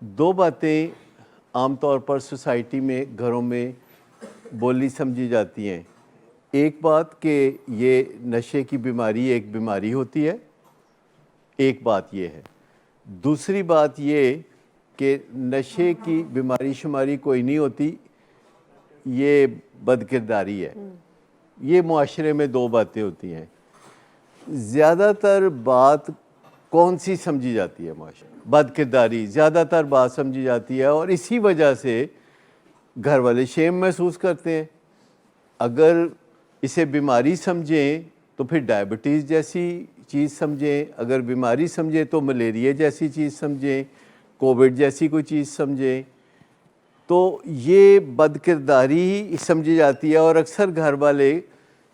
دو باتیں عام طور پر سوسائٹی میں گھروں میں بولی سمجھی جاتی ہیں۔ ایک بات کہ یہ نشے کی بیماری ایک بیماری ہوتی ہے، ایک بات یہ ہے۔ دوسری بات یہ کہ نشے کی بیماری شماری کوئی نہیں ہوتی، یہ بدکرداری ہے۔ یہ معاشرے میں دو باتیں ہوتی ہیں۔ زیادہ تر بات کون سی سمجھی جاتی ہے معاشرے میں؟ بدکرداری زیادہ تر بات سمجھی جاتی ہے، اور اسی وجہ سے گھر والے شیم محسوس کرتے ہیں۔ اگر اسے بیماری سمجھیں تو پھر ڈائبٹیز جیسی چیز سمجھیں، اگر بیماری سمجھیں تو ملیریا جیسی چیز سمجھیں، کووڈ جیسی کوئی چیز سمجھیں، تو یہ بدکرداری ہی سمجھی جاتی ہے۔ اور اکثر گھر والے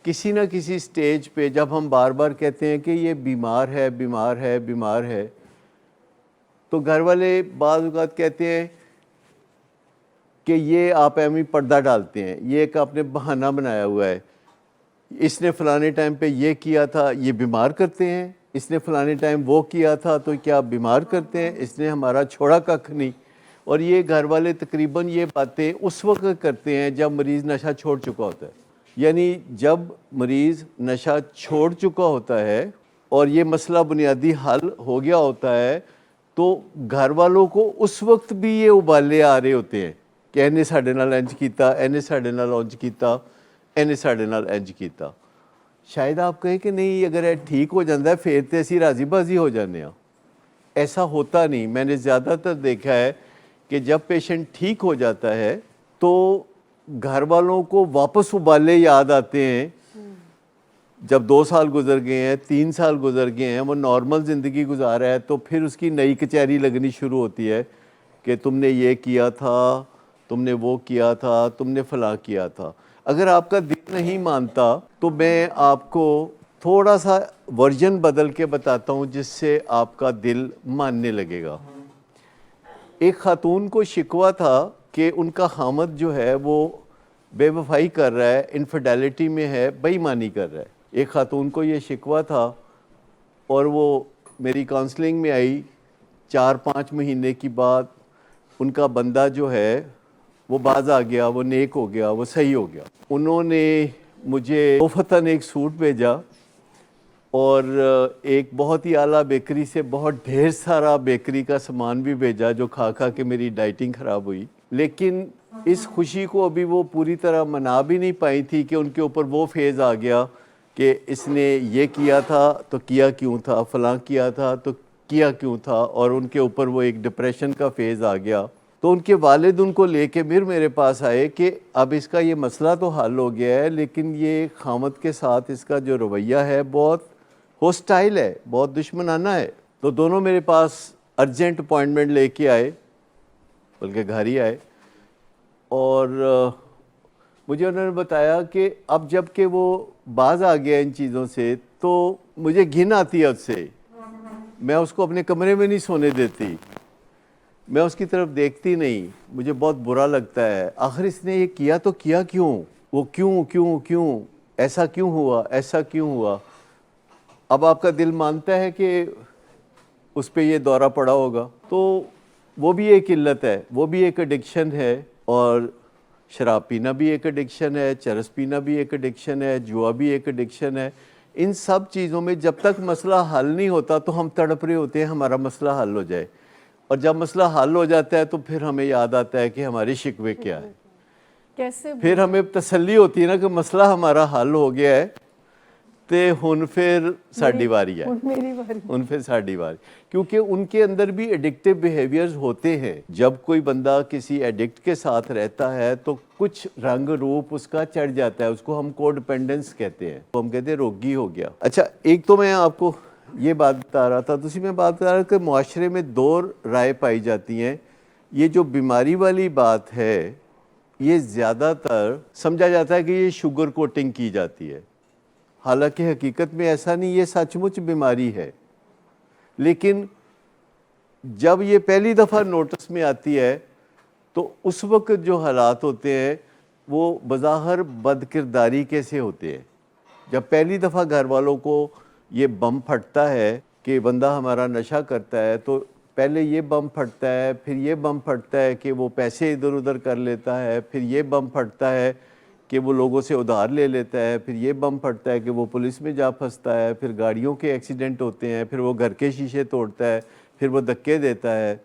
کسی نہ کسی سٹیج پہ جب ہم بار بار کہتے ہیں کہ یہ بیمار ہے بیمار ہے بیمار ہے، تو گھر والے بعض اوقات کہتے ہیں کہ یہ آپ ایویں پردہ ڈالتے ہیں، یہ ایک آپ نے بہانہ بنایا ہوا ہے، اس نے فلانے ٹائم پہ یہ کیا تھا، یہ بیمار کرتے ہیں، اس نے فلانے ٹائم وہ کیا تھا تو کیا بیمار کرتے ہیں، اس نے ہمارا چھوڑا ککھ نہیں۔ اور یہ گھر والے تقریباً یہ باتیں اس وقت کرتے ہیں جب مریض نشہ چھوڑ چکا ہوتا ہے۔ یعنی جب مریض نشہ چھوڑ چکا ہوتا ہے اور یہ مسئلہ بنیادی حل ہو گیا ہوتا ہے، تو گھر والوں کو اس وقت بھی یہ ابالے آ رہے ہوتے ہیں کہ اینے ساڈے نال انج کیتا، اینے ساڈے نال اونج کیتا، اینے ساڈے نال انج کیتا۔ شاید آپ کہیں کہ نہیں، اگر یہ ٹھیک ہو جاتا ہے پھر تے اسی راضی بازی ہو جانے ہیں۔ ایسا ہوتا نہیں۔ میں نے زیادہ تر دیکھا ہے کہ جب پیشنٹ ٹھیک ہو جاتا ہے تو گھر والوں کو واپس ابالے یاد آتے ہیں۔ جب 2 سال گزر گئے ہیں، 3 سال گزر گئے ہیں، وہ نارمل زندگی گزارا ہے، تو پھر اس کی نئی کچہری لگنی شروع ہوتی ہے کہ تم نے یہ کیا تھا، تم نے وہ کیا تھا، تم نے فلاں کیا تھا۔ اگر آپ کا دل نہیں مانتا تو میں آپ کو تھوڑا سا ورژن بدل کے بتاتا ہوں جس سے آپ کا دل ماننے لگے گا۔ ایک خاتون کو شکوہ تھا کہ ان کا خامد جو ہے وہ بے وفائی کر رہا ہے، انفیڈیلٹی میں ہے، بے ایمانی کر رہا ہے۔ ایک خاتون کو یہ شکوہ تھا اور وہ میری کاؤنسلنگ میں آئی۔ 4-5 مہینے کی بعد ان کا بندہ جو ہے وہ باز آ گیا، وہ نیک ہو گیا، وہ صحیح ہو گیا۔ انہوں نے مجھے توفتاً ایک سوٹ بھیجا اور ایک بہت ہی اعلیٰ بیکری سے بہت ڈھیر سارا بیکری کا سامان بھی بھیجا، جو کھا کھا کے میری ڈائٹنگ خراب ہوئی۔ لیکن اس خوشی کو ابھی وہ پوری طرح منا بھی نہیں پائی تھی کہ ان کے اوپر وہ فیز آ گیا کہ اس نے یہ کیا تھا تو کیا کیوں تھا، فلاں کیا تھا تو کیا کیوں تھا، اور ان کے اوپر وہ ایک ڈپریشن کا فیز آ گیا۔ تو ان کے والد ان کو لے کے پھر میرے پاس آئے کہ اب اس کا یہ مسئلہ تو حل ہو گیا ہے، لیکن یہ خامد کے ساتھ اس کا جو رویہ ہے بہت ہوسٹائل ہے، بہت دشمنانہ ہے۔ تو دونوں میرے پاس ارجنٹ اپوائنٹمنٹ لے کے آئے، بلکہ گھر ہی آئے، اور مجھے انہوں نے بتایا کہ اب جب کہ وہ باز آ گیا ان چیزوں سے تو مجھے گھن آتی ہے اس سے، میں اس کو اپنے کمرے میں نہیں سونے دیتی، میں اس کی طرف دیکھتی نہیں، مجھے بہت برا لگتا ہے۔ آخر اس نے یہ کیا تو کیا کیوں، وہ کیوں ایسا کیوں ہوا، ایسا کیوں ہوا۔ اب آپ کا دل مانتا ہے کہ اس پہ یہ دورہ پڑا ہوگا، تو وہ بھی ایک علت ہے، وہ بھی ایک ایڈکشن ہے، اور شراب پینا بھی ایک ایڈکشن ہے، چرس پینا بھی ایک ایڈکشن ہے، جوا بھی ایک ایڈکشن ہے۔ ان سب چیزوں میں جب تک مسئلہ حل نہیں ہوتا تو ہم تڑپ رہے ہوتے ہیں ہمارا مسئلہ حل ہو جائے، اور جب مسئلہ حل ہو جاتا ہے تو پھر ہمیں یاد آتا ہے کہ ہمارے شکوے کیا ہے۔ کیسے پھر ہمیں تسلی ہوتی ہے نا کہ مسئلہ ہمارا حل ہو گیا ہے، تے ہن پھر ساڈی واری ہے، ان پھر ساڈی واری، کیونکہ ان کے اندر بھی ایڈکٹیو بیہیویئرز ہوتے ہیں۔ جب کوئی بندہ کسی ایڈکٹ کے ساتھ رہتا ہے تو کچھ رنگ روپ اس کا چڑھ جاتا ہے، اس کو ہم کو ڈیپینڈنس کہتے ہیں، تو ہم کہتے ہیں روگی ہو گیا۔ اچھا، ایک تو میں آپ کو یہ بات بتا رہا تھا، دوسری میں بات بتا رہا کہ معاشرے میں دو رائے پائی جاتی ہیں۔ یہ جو بیماری والی بات ہے یہ زیادہ تر سمجھا جاتا ہے کہ یہ شوگر کوٹنگ کی جاتی ہے، حالانکہ حقیقت میں ایسا نہیں، یہ سچ مچ بیماری ہے۔ لیکن جب یہ پہلی دفعہ نوٹس میں آتی ہے تو اس وقت جو حالات ہوتے ہیں وہ بظاہر بدکرداری کیسے ہوتے ہیں۔ جب پہلی دفعہ گھر والوں کو یہ بم پھٹتا ہے کہ بندہ ہمارا نشہ کرتا ہے، تو پہلے یہ بم پھٹتا ہے، پھر یہ بم پھٹتا ہے کہ وہ پیسے ادھر ادھر کر لیتا ہے، پھر یہ بم پھٹتا ہے کہ وہ لوگوں سے ادھار لے لیتا ہے، پھر یہ بم پھٹتا ہے کہ وہ پولیس میں جا پھنستا ہے، پھر گاڑیوں کے ایکسیڈنٹ ہوتے ہیں، پھر وہ گھر کے شیشے توڑتا ہے، پھر وہ دھکے دیتا ہے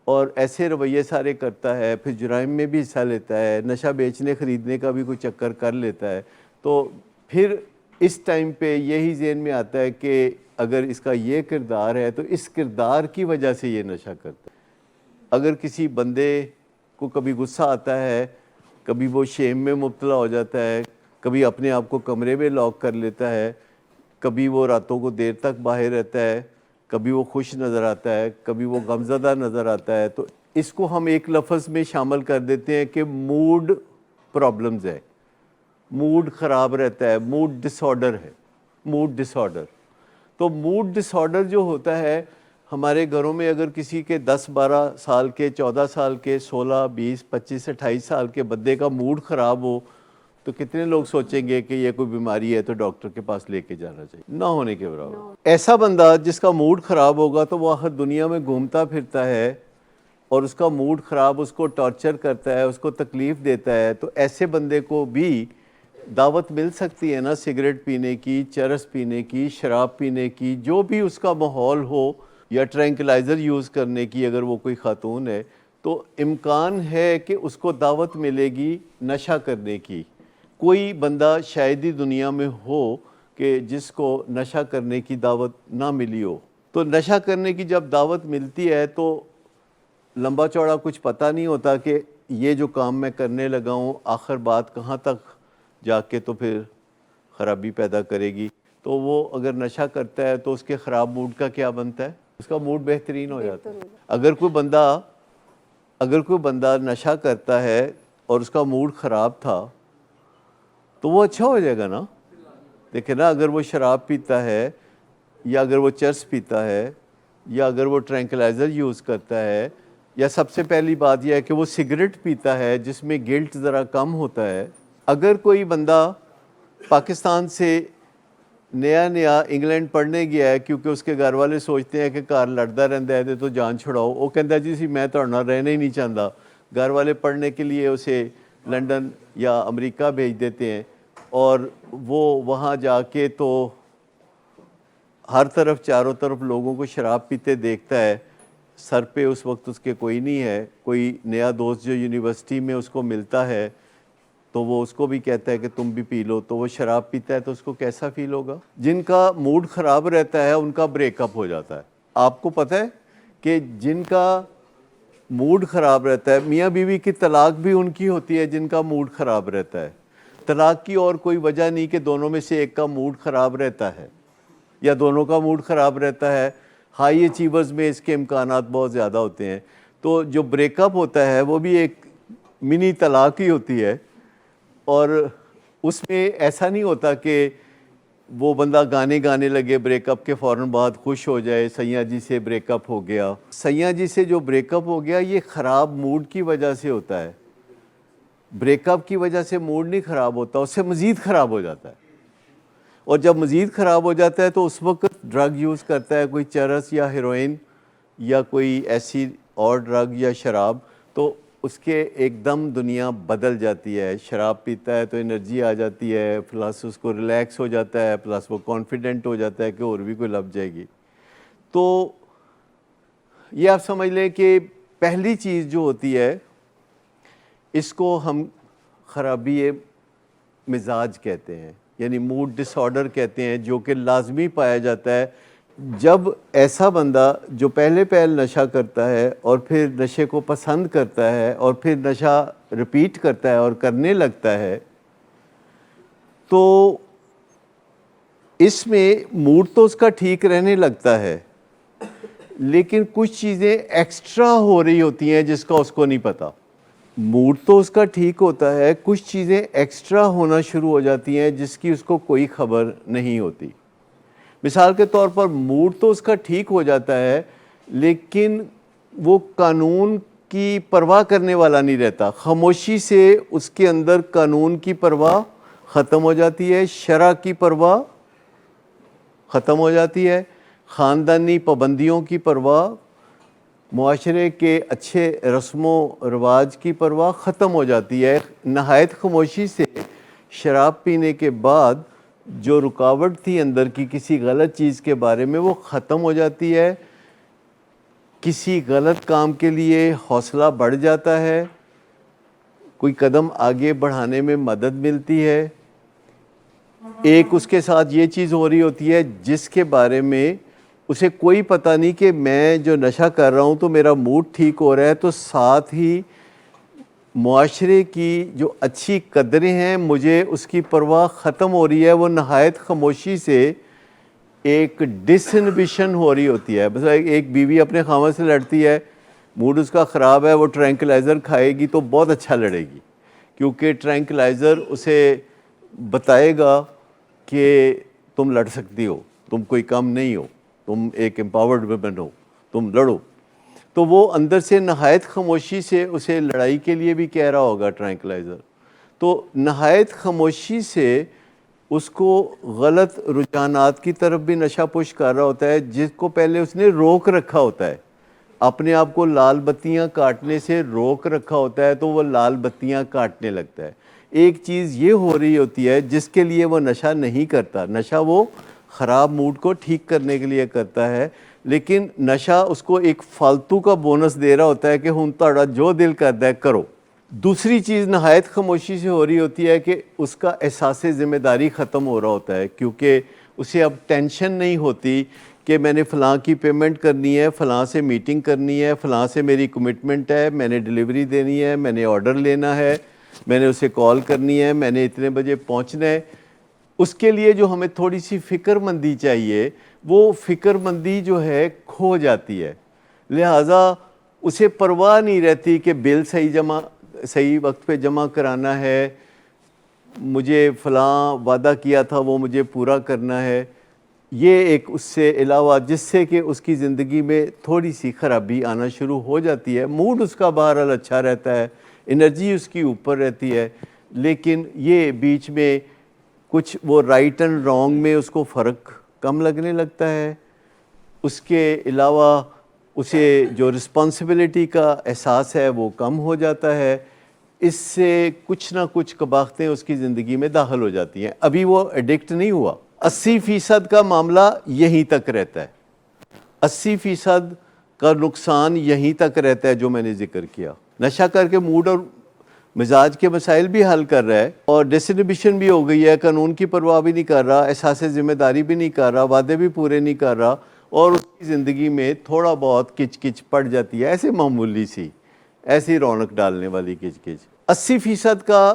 اور ایسے رویے سارے کرتا ہے، پھر جرائم میں بھی حصہ لیتا ہے، نشہ بیچنے خریدنے کا بھی کوئی چکر کر لیتا ہے. تو پھر اس ٹائم پہ یہی ذہن میں آتا ہے کہ اگر اس کا یہ کردار ہے تو اس کردار کی وجہ سے یہ نشہ کرتا ہے. اگر کسی بندے کو کبھی غصہ آتا ہے، کبھی وہ شیم میں مبتلا ہو جاتا ہے، کبھی اپنے آپ کو کمرے میں لاک کر لیتا ہے، کبھی وہ راتوں کو دیر تک باہر رہتا ہے، کبھی وہ خوش نظر آتا ہے، کبھی وہ غمزدہ نظر آتا ہے، تو اس کو ہم ایک لفظ میں شامل کر دیتے ہیں کہ موڈ پرابلمز ہے، موڈ خراب رہتا ہے، موڈ ڈس آرڈر ہے، موڈ ڈس آرڈر. تو موڈ ڈس آرڈر جو ہوتا ہے ہمارے گھروں میں، اگر کسی کے 10-12 سال کے، 14 سال کے، 16-20-25-28 سال کے بندے کا موڈ خراب ہو تو کتنے لوگ سوچیں گے کہ یہ کوئی بیماری ہے تو ڈاکٹر کے پاس لے کے جانا چاہیے؟ نہ ہونے کے برابر. ایسا بندہ جس کا موڈ خراب ہوگا تو وہ آخر دنیا میں گھومتا پھرتا ہے اور اس کا موڈ خراب اس کو ٹارچر کرتا ہے، اس کو تکلیف دیتا ہے. تو ایسے بندے کو بھی دعوت مل سکتی ہے نا سگریٹ پینے کی، چرس پینے کی، شراب پینے کی، جو بھی اس کا ماحول ہو، یا ٹرینکلائزر یوز کرنے کی اگر وہ کوئی خاتون ہے تو امکان ہے کہ اس کو دعوت ملے گی نشہ کرنے کی. کوئی بندہ شاید ہی دنیا میں ہو کہ جس کو نشہ کرنے کی دعوت نہ ملی ہو. تو نشہ کرنے کی جب دعوت ملتی ہے تو لمبا چوڑا کچھ پتہ نہیں ہوتا کہ یہ جو کام میں کرنے لگا ہوں آخر بات کہاں تک جا کے تو پھر خرابی پیدا کرے گی. تو وہ اگر نشہ کرتا ہے تو اس کے خراب موڈ کا کیا بنتا ہے؟ اس کا موڈ بہترین ہو جاتا ہے. اگر کوئی بندہ نشہ کرتا ہے اور اس کا موڈ خراب تھا تو وہ اچھا ہو جائے گا نا. دیکھیں نا، اگر وہ شراب پیتا ہے یا اگر وہ چرس پیتا ہے یا اگر وہ ٹرینکلائزر یوز کرتا ہے، یا سب سے پہلی بات یہ ہے کہ وہ سگریٹ پیتا ہے جس میں گلٹ ذرا کم ہوتا ہے. اگر کوئی بندہ پاکستان سے نیا انگلینڈ پڑھنے گیا ہے کیونکہ اس کے گھر والے سوچتے ہیں کہ گھر لڑتا رہتا ہے تو جان چھڑاؤ، وہ کہتا جی سی میں تو رہنا ہی نہیں چاہتا، گھر والے پڑھنے کے لیے اسے لنڈن یا امریکہ بھیج دیتے ہیں اور وہ وہاں جا کے تو ہر طرف چاروں طرف لوگوں کو شراب پیتے دیکھتا ہے. سر پہ اس وقت اس کے کوئی نہیں ہے، کوئی نیا دوست جو یونیورسٹی میں اس کو ملتا ہے تو وہ اس کو بھی کہتا ہے کہ تم بھی پی لو، تو وہ شراب پیتا ہے تو اس کو کیسا فیل ہوگا؟ جن کا موڈ خراب رہتا ہے ان کا بریک اپ ہو جاتا ہے. آپ کو پتہ ہے کہ جن کا موڈ خراب رہتا ہے، میاں بیوی کی طلاق بھی ان کی ہوتی ہے جن کا موڈ خراب رہتا ہے. طلاق کی اور کوئی وجہ نہیں کہ دونوں میں سے ایک کا موڈ خراب رہتا ہے یا دونوں کا موڈ خراب رہتا ہے. ہائی اچیورز میں اس کے امکانات بہت زیادہ ہوتے ہیں. تو جو بریک اپ ہوتا ہے وہ بھی ایک منی طلاق ہی ہوتی ہے، اور اس میں ایسا نہیں ہوتا کہ وہ بندہ گانے گانے لگے بریک اپ کے فوراً بعد خوش ہو جائے سیاں جی سے بریک اپ ہو گیا. سیاں جی سے جو بریک اپ ہو گیا یہ خراب موڈ کی وجہ سے ہوتا ہے. بریک اپ کی وجہ سے موڈ نہیں خراب ہوتا، اس سے مزید خراب ہو جاتا ہے. اور جب مزید خراب ہو جاتا ہے تو اس وقت ڈرگ یوز کرتا ہے، کوئی چرس یا ہیروئن یا کوئی ایسی اور ڈرگ یا شراب، تو اس کے ایک دم دنیا بدل جاتی ہے. شراب پیتا ہے تو انرجی آ جاتی ہے، پلس اس کو ریلیکس ہو جاتا ہے، پلس وہ کانفیڈنٹ ہو جاتا ہے کہ اور بھی کوئی لب جائے گی. تو یہ آپ سمجھ لیں کہ پہلی چیز جو ہوتی ہے اس کو ہم خرابی مزاج کہتے ہیں، یعنی موڈ ڈس آرڈر کہتے ہیں، جو کہ لازمی پایا جاتا ہے جب ایسا بندہ جو پہلے نشہ کرتا ہے اور پھر نشے کو پسند کرتا ہے اور پھر نشہ ریپیٹ کرتا ہے اور کرنے لگتا ہے. تو اس میں موڈ تو اس کا ٹھیک رہنے لگتا ہے لیکن کچھ چیزیں ایکسٹرا ہو رہی ہوتی ہیں جس کا اس کو نہیں پتا. موڈ تو اس کا ٹھیک ہوتا ہے، کچھ چیزیں ایکسٹرا ہونا شروع ہو جاتی ہیں جس کی اس کو کوئی خبر نہیں ہوتی. مثال کے طور پر موڈ تو اس کا ٹھیک ہو جاتا ہے لیکن وہ قانون کی پرواہ کرنے والا نہیں رہتا. خاموشی سے اس کے اندر قانون کی پرواہ ختم ہو جاتی ہے، شرع کی پرواہ ختم ہو جاتی ہے، خاندانی پابندیوں کی پرواہ معاشرے کے اچھے رسم و رواج کی پرواہ ختم ہو جاتی ہے. نہایت خاموشی سے شراب پینے کے بعد جو رکاوٹ تھی اندر کی کسی غلط چیز کے بارے میں وہ ختم ہو جاتی ہے. کسی غلط کام کے لیے حوصلہ بڑھ جاتا ہے, کوئی قدم آگے بڑھانے میں مدد ملتی ہے. ایک اس کے ساتھ یہ چیز ہو رہی ہوتی ہے جس کے بارے میں اسے کوئی پتہ نہیں کہ میں جو نشہ کر رہا ہوں تو میرا موڈ ٹھیک ہو رہا ہے, تو ساتھ ہی معاشرے کی جو اچھی قدریں ہیں مجھے اس کی پرواہ ختم ہو رہی ہے. وہ نہایت خاموشی سے ایک ڈس انہبیشن ہو رہی ہوتی ہے. بس ایک بیوی اپنے خاوند سے لڑتی ہے, موڈ اس کا خراب ہے, وہ ٹرینکلائزر کھائے گی تو بہت اچھا لڑے گی, کیونکہ ٹرینکلائزر اسے بتائے گا کہ تم لڑ سکتی ہو, تم کوئی کم نہیں ہو, تم ایک امپاورڈ ویمن ہو, تم لڑو. تو وہ اندر سے نہایت خاموشی سے اسے لڑائی کے لیے بھی کہہ رہا ہوگا ٹرینکلائزر. تو نہایت خاموشی سے اس کو غلط رجحانات کی طرف بھی نشہ پش کر رہا ہوتا ہے جس کو پہلے اس نے روک رکھا ہوتا ہے. اپنے آپ کو لال بتیاں کاٹنے سے روک رکھا ہوتا ہے تو وہ لال بتیاں کاٹنے لگتا ہے. ایک چیز یہ ہو رہی ہوتی ہے جس کے لیے وہ نشہ نہیں کرتا. نشہ وہ خراب موڈ کو ٹھیک کرنے کے لیے کرتا ہے, لیکن نشہ اس کو ایک فالتو کا بونس دے رہا ہوتا ہے کہ ہن تہاڈا جو دل کردا ہے کرو. دوسری چیز نہایت خاموشی سے ہو رہی ہوتی ہے کہ اس کا احساس ذمہ داری ختم ہو رہا ہوتا ہے, کیونکہ اسے اب ٹینشن نہیں ہوتی کہ میں نے فلاں کی پیمنٹ کرنی ہے, فلاں سے میٹنگ کرنی ہے, فلاں سے میری کمٹمنٹ ہے, میں نے ڈیلیوری دینی ہے, میں نے آرڈر لینا ہے, میں نے اسے کال کرنی ہے, میں نے اتنے بجے پہنچنا ہے. اس کے لیے جو ہمیں تھوڑی سی فکر مندی چاہیے وہ فکر مندی جو ہے کھو جاتی ہے. لہٰذا اسے پرواہ نہیں رہتی کہ بل صحیح وقت پہ جمع کرانا ہے, مجھے فلاں وعدہ کیا تھا وہ مجھے پورا کرنا ہے. یہ ایک اس سے علاوہ جس سے کہ اس کی زندگی میں تھوڑی سی خرابی آنا شروع ہو جاتی ہے. موڈ اس کا بہرحال اچھا رہتا ہے, انرجی اس کی اوپر رہتی ہے, لیکن یہ بیچ میں کچھ وہ رائٹ اینڈ رانگ میں اس کو فرق کم لگنے لگتا ہے. اس کے علاوہ اسے جو رسپانسبلٹی کا احساس ہے وہ کم ہو جاتا ہے. اس سے کچھ نہ کچھ قباحتیں اس کی زندگی میں داخل ہو جاتی ہیں. ابھی وہ ایڈکٹ نہیں ہوا. 80% کا معاملہ یہیں تک رہتا ہے, 80% کا نقصان یہیں تک رہتا ہے جو میں نے ذکر کیا. نشہ کر کے موڈ اور مزاج کے مسائل بھی حل کر رہا ہے اور ڈس انہبیشن بھی ہو گئی ہے, قانون کی پرواہ بھی نہیں کر رہا, احساس ذمہ داری بھی نہیں کر رہا, وعدے بھی پورے نہیں کر رہا, اور اس کی زندگی میں تھوڑا بہت کچ کچ پڑ جاتی ہے, ایسے معمولی سی, ایسی رونق ڈالنے والی کچ کچ. 80% کا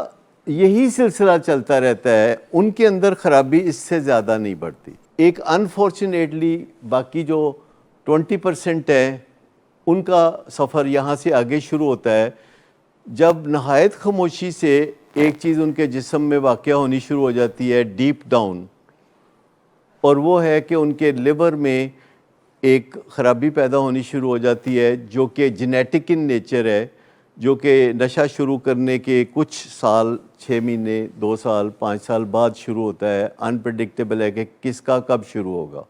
یہی سلسلہ چلتا رہتا ہے, ان کے اندر خرابی اس سے زیادہ نہیں بڑھتی. ایک انفارچونیٹلی باقی جو 20% ہے ان کا سفر یہاں سے آگے شروع ہوتا ہے جب نہایت خاموشی سے ایک چیز ان کے جسم میں واقع ہونی شروع ہو جاتی ہے ڈیپ ڈاؤن, اور وہ ہے کہ ان کے لیور میں ایک خرابی پیدا ہونی شروع ہو جاتی ہے جو کہ جینیٹک ان نیچر ہے, جو کہ نشہ شروع کرنے کے کچھ سال, 6 مہینے, 2 سال, 5 سال بعد شروع ہوتا ہے. انپریڈکٹیبل ہے کہ کس کا کب شروع ہوگا.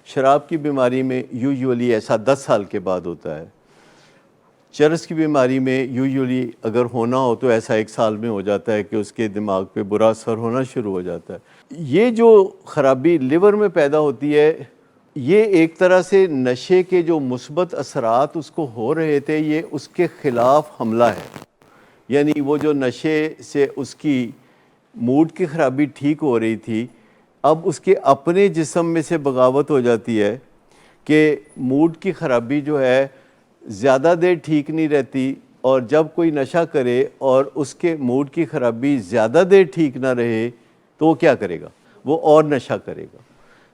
شراب کی بیماری میں یوزولی ایسا 10 سال کے بعد ہوتا ہے. چرس کی بیماری میں یوزولی اگر ہونا ہو تو ایسا 1 سال میں ہو جاتا ہے کہ اس کے دماغ پہ برا اثر ہونا شروع ہو جاتا ہے. یہ جو خرابی لیور میں پیدا ہوتی ہے یہ ایک طرح سے نشے کے جو مثبت اثرات اس کو ہو رہے تھے یہ اس کے خلاف حملہ ہے. یعنی وہ جو نشے سے اس کی موڈ کی خرابی ٹھیک ہو رہی تھی, اب اس کے اپنے جسم میں سے بغاوت ہو جاتی ہے کہ موڈ کی خرابی جو ہے زیادہ دیر ٹھیک نہیں رہتی, اور جب کوئی نشہ کرے اور اس کے موڈ کی خرابی زیادہ دیر ٹھیک نہ رہے تو وہ کیا کرے گا, وہ اور نشہ کرے گا.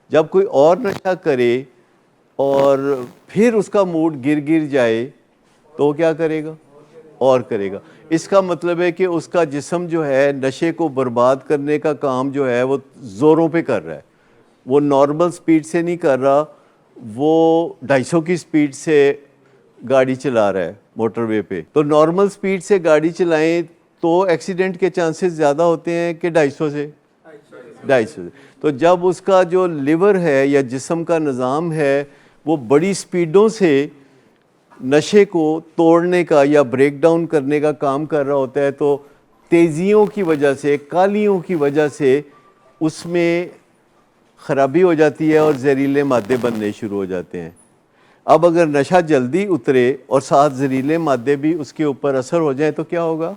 جب کوئی اور نشہ کرے اور پھر اس کا موڈ گر جائے تو وہ کیا کرے گا, اور کرے گا. اس کا مطلب ہے کہ اس کا جسم جو ہے نشے کو برباد کرنے کا کام جو ہے وہ زوروں پہ کر رہا ہے. وہ نارمل سپیڈ سے نہیں کر رہا, وہ 250 کی سپیڈ سے گاڑی چلا رہا ہے موٹر وے پہ. تو نارمل سپیڈ سے گاڑی چلائیں تو ایکسیڈنٹ کے چانسز زیادہ ہوتے ہیں کہ 250 سے. تو جب اس کا جو لیور ہے یا جسم کا نظام ہے وہ بڑی سپیڈوں سے نشے کو توڑنے کا یا بریک ڈاؤن کرنے کا کام کر رہا ہوتا ہے تو تیزیوں کی وجہ سے، کالیوں کی وجہ سے اس میں خرابی ہو جاتی ہے اور زہریلے مادے بننے شروع ہو جاتے ہیں۔ اب اگر نشہ جلدی اترے اور ساتھ زہریلے مادے بھی اس کے اوپر اثر ہو جائیں تو کیا ہوگا؟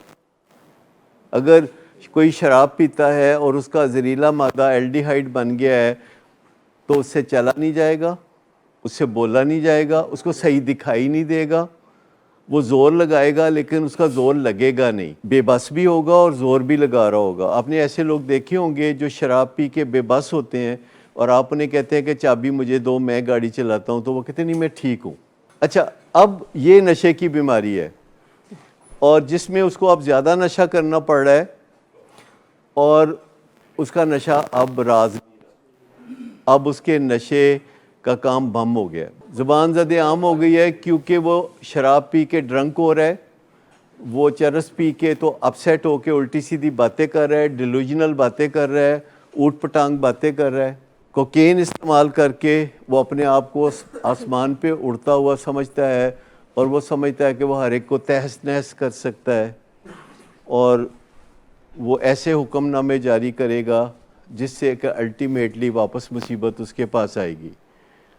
اگر کوئی شراب پیتا ہے اور اس کا زہریلا مادہ الڈیہائیڈ بن گیا ہے تو اس سے چلا نہیں جائے گا، اس سے بولا نہیں جائے گا، اس کو صحیح دکھائی نہیں دے گا، وہ زور لگائے گا لیکن اس کا زور لگے گا نہیں، بے بس بھی ہوگا اور زور بھی لگا رہا ہوگا۔ آپ نے ایسے لوگ دیکھے ہوں گے جو شراب پی کے بے بس ہوتے ہیں اور آپ انہیں کہتے ہیں کہ چابی مجھے دو، میں گاڑی چلاتا ہوں، تو وہ کہتے ہیں نہیں میں ٹھیک ہوں۔ اچھا، اب یہ نشے کی بیماری ہے اور جس میں اس کو اب زیادہ نشہ کرنا پڑ رہا ہے اور اس کا نشہ اب اب اس کے نشے کا کام بم ہو گیا، زبان زد عام ہو گئی ہے، کیونکہ وہ شراب پی کے ڈرنک ہو رہا ہے، وہ چرس پی کے تو اپسیٹ ہو کے الٹی سیدھی باتیں کر رہا ہے، ڈیلوژنل باتیں کر رہا ہے، اوٹ پٹانگ باتیں کر رہا ہے، کوکین استعمال کر کے وہ اپنے آپ کو آسمان پہ اڑتا ہوا سمجھتا ہے اور وہ سمجھتا ہے کہ وہ ہر ایک کو تہس نہس کر سکتا ہے اور وہ ایسے حکم نامے جاری کرے گا جس سے کہ الٹیمیٹلی واپس مصیبت اس کے پاس آئے گی،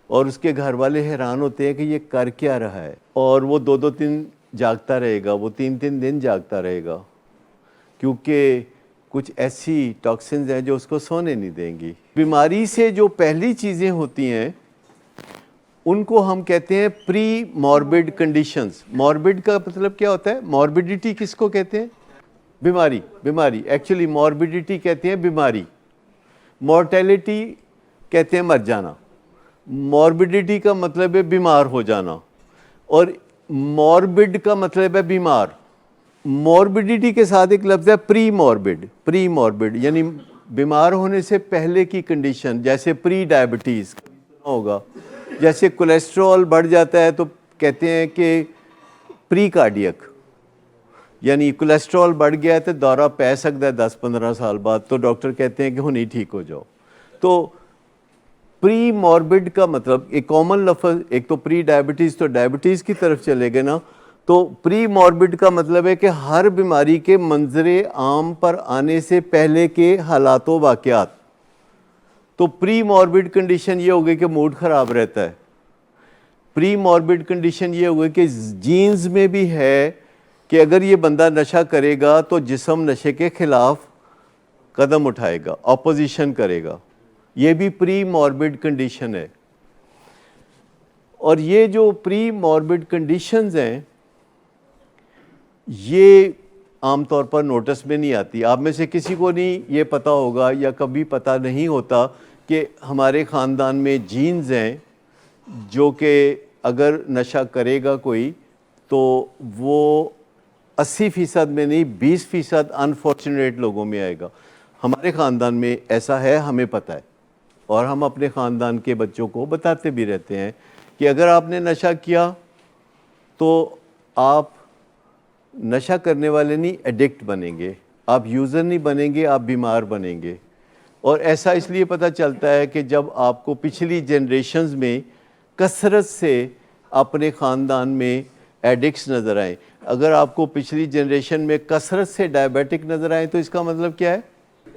اور اس کے گھر والے حیران ہوتے ہیں کہ یہ کر کیا رہا ہے، اور وہ دو دن جاگتا رہے گا، وہ تین دن جاگتا رہے گا، کیونکہ کچھ ایسی ٹاکسنز ہیں جو اس کو سونے نہیں دیں گی۔ بیماری سے جو پہلی چیزیں ہوتی ہیں ان کو ہم کہتے ہیں پری موربڈ کنڈیشنز۔ موربڈ کا مطلب کیا ہوتا ہے؟ موربڈیٹی کس کو کہتے ہیں؟ بیماری ایکچولی موربڈیٹی کہتے ہیں بیماری، مورٹیلٹی کہتے ہیں مر جانا۔ موربڈیٹی کا مطلب ہے بیمار ہو جانا اور موربڈ کا مطلب ہے بیمار۔ موربڈیٹی کے ساتھ ایک لفظ ہے پری موربڈ یعنی بیمار ہونے سے پہلے کی کنڈیشن، جیسے پری ڈائبٹیز ہوگا، جیسے کولیسٹرول بڑھ جاتا ہے تو کہتے ہیں کہ پری کارڈیک، یعنی کولیسٹرول بڑھ گیا ہے تو دورہ پہ سکتا ہے 10-15 سال بعد، تو ڈاکٹر کہتے ہیں کہ ہونی ٹھیک ہو جاؤ۔ تو پری موربڈ کا مطلب ایک کامن لفظ، ایک تو پری ڈائبٹیز تو ڈائبٹیز کی طرف چلے گئے نا، تو پری موربڈ کا مطلب ہے کہ ہر بیماری کے منظر عام پر آنے سے پہلے کے حالات و واقعات۔ تو پری موربڈ کنڈیشن یہ ہو گئی کہ موڈ خراب رہتا ہے، پری موربڈ کنڈیشن یہ ہو گئی کہ جینز میں بھی ہے کہ اگر یہ بندہ نشہ کرے گا تو جسم نشے کے خلاف قدم اٹھائے گا، اپوزیشن کرے گا، یہ بھی پری موربڈ کنڈیشن ہے۔ اور یہ جو پری موربڈ کنڈیشنز ہیں یہ عام طور پر نوٹس میں نہیں آتی۔ آپ میں سے کسی کو نہیں یہ پتہ ہوگا یا کبھی پتہ نہیں ہوتا کہ ہمارے خاندان میں جینز ہیں جو کہ اگر نشہ کرے گا کوئی تو وہ 80% میں نہیں 20% انفارچونیٹ لوگوں میں آئے گا۔ ہمارے خاندان میں ایسا ہے، ہمیں پتہ ہے، اور ہم اپنے خاندان کے بچوں کو بتاتے بھی رہتے ہیں کہ اگر آپ نے نشہ کیا تو آپ نشہ کرنے والے نہیں ایڈکٹ بنیں گے، آپ یوزر نہیں بنیں گے، آپ بیمار بنیں گے۔ اور ایسا اس لیے پتہ چلتا ہے کہ جب آپ کو پچھلی جنریشنز میں کثرت سے اپنے خاندان میں ایڈکٹس نظر آئیں۔ اگر آپ کو پچھلی جنریشن میں کثرت سے ڈائبیٹک نظر آئیں تو اس کا مطلب کیا ہے؟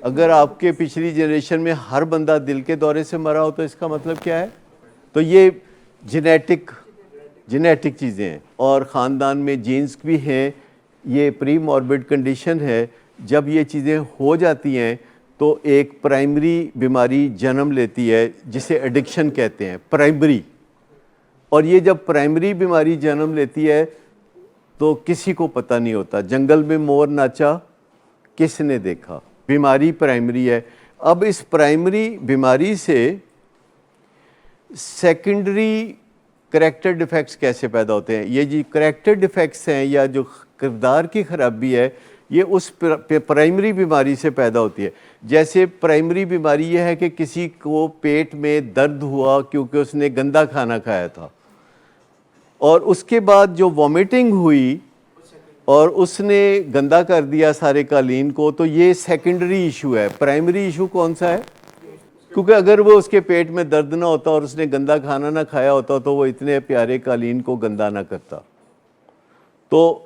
اگر آپ کے پچھلی جنریشن میں ہر بندہ دل کے دورے سے مرا ہو تو اس کا مطلب کیا ہے؟ تو یہ جینیٹک چیزیں ہیں اور خاندان میں جینز بھی ہیں، یہ پری موربڈ کنڈیشن ہے۔ جب یہ چیزیں ہو جاتی ہیں تو ایک پرائمری بیماری جنم لیتی ہے جسے ایڈکشن کہتے ہیں، پرائمری۔ اور یہ جب پرائمری بیماری جنم لیتی ہے تو کسی کو پتہ نہیں ہوتا، جنگل میں مور ناچا کس نے دیکھا، بیماری پرائمری ہے۔ اب اس پرائمری بیماری سے سیکنڈری کریکٹر ڈیفیکٹس کیسے پیدا ہوتے ہیں؟ یہ جی کریکٹر ڈیفیکٹس ہیں یا جو کردار کی خرابی ہے یہ اس پرائمری بیماری سے پیدا ہوتی ہے۔ جیسے پرائمری بیماری یہ ہے کہ کسی کو پیٹ میں درد ہوا کیونکہ اس نے گندا کھانا کھایا تھا، اور اس کے بعد جو وومیٹنگ ہوئی اور اس نے گندا کر دیا سارے قالین کو، تو یہ سیکنڈری ایشو ہے۔ پرائمری ایشو کون سا ہے؟ کیونکہ اگر وہ اس کے پیٹ میں درد نہ ہوتا اور اس نے گندا کھانا نہ کھایا ہوتا تو وہ اتنے پیارے قالین کو گندا نہ کرتا. تو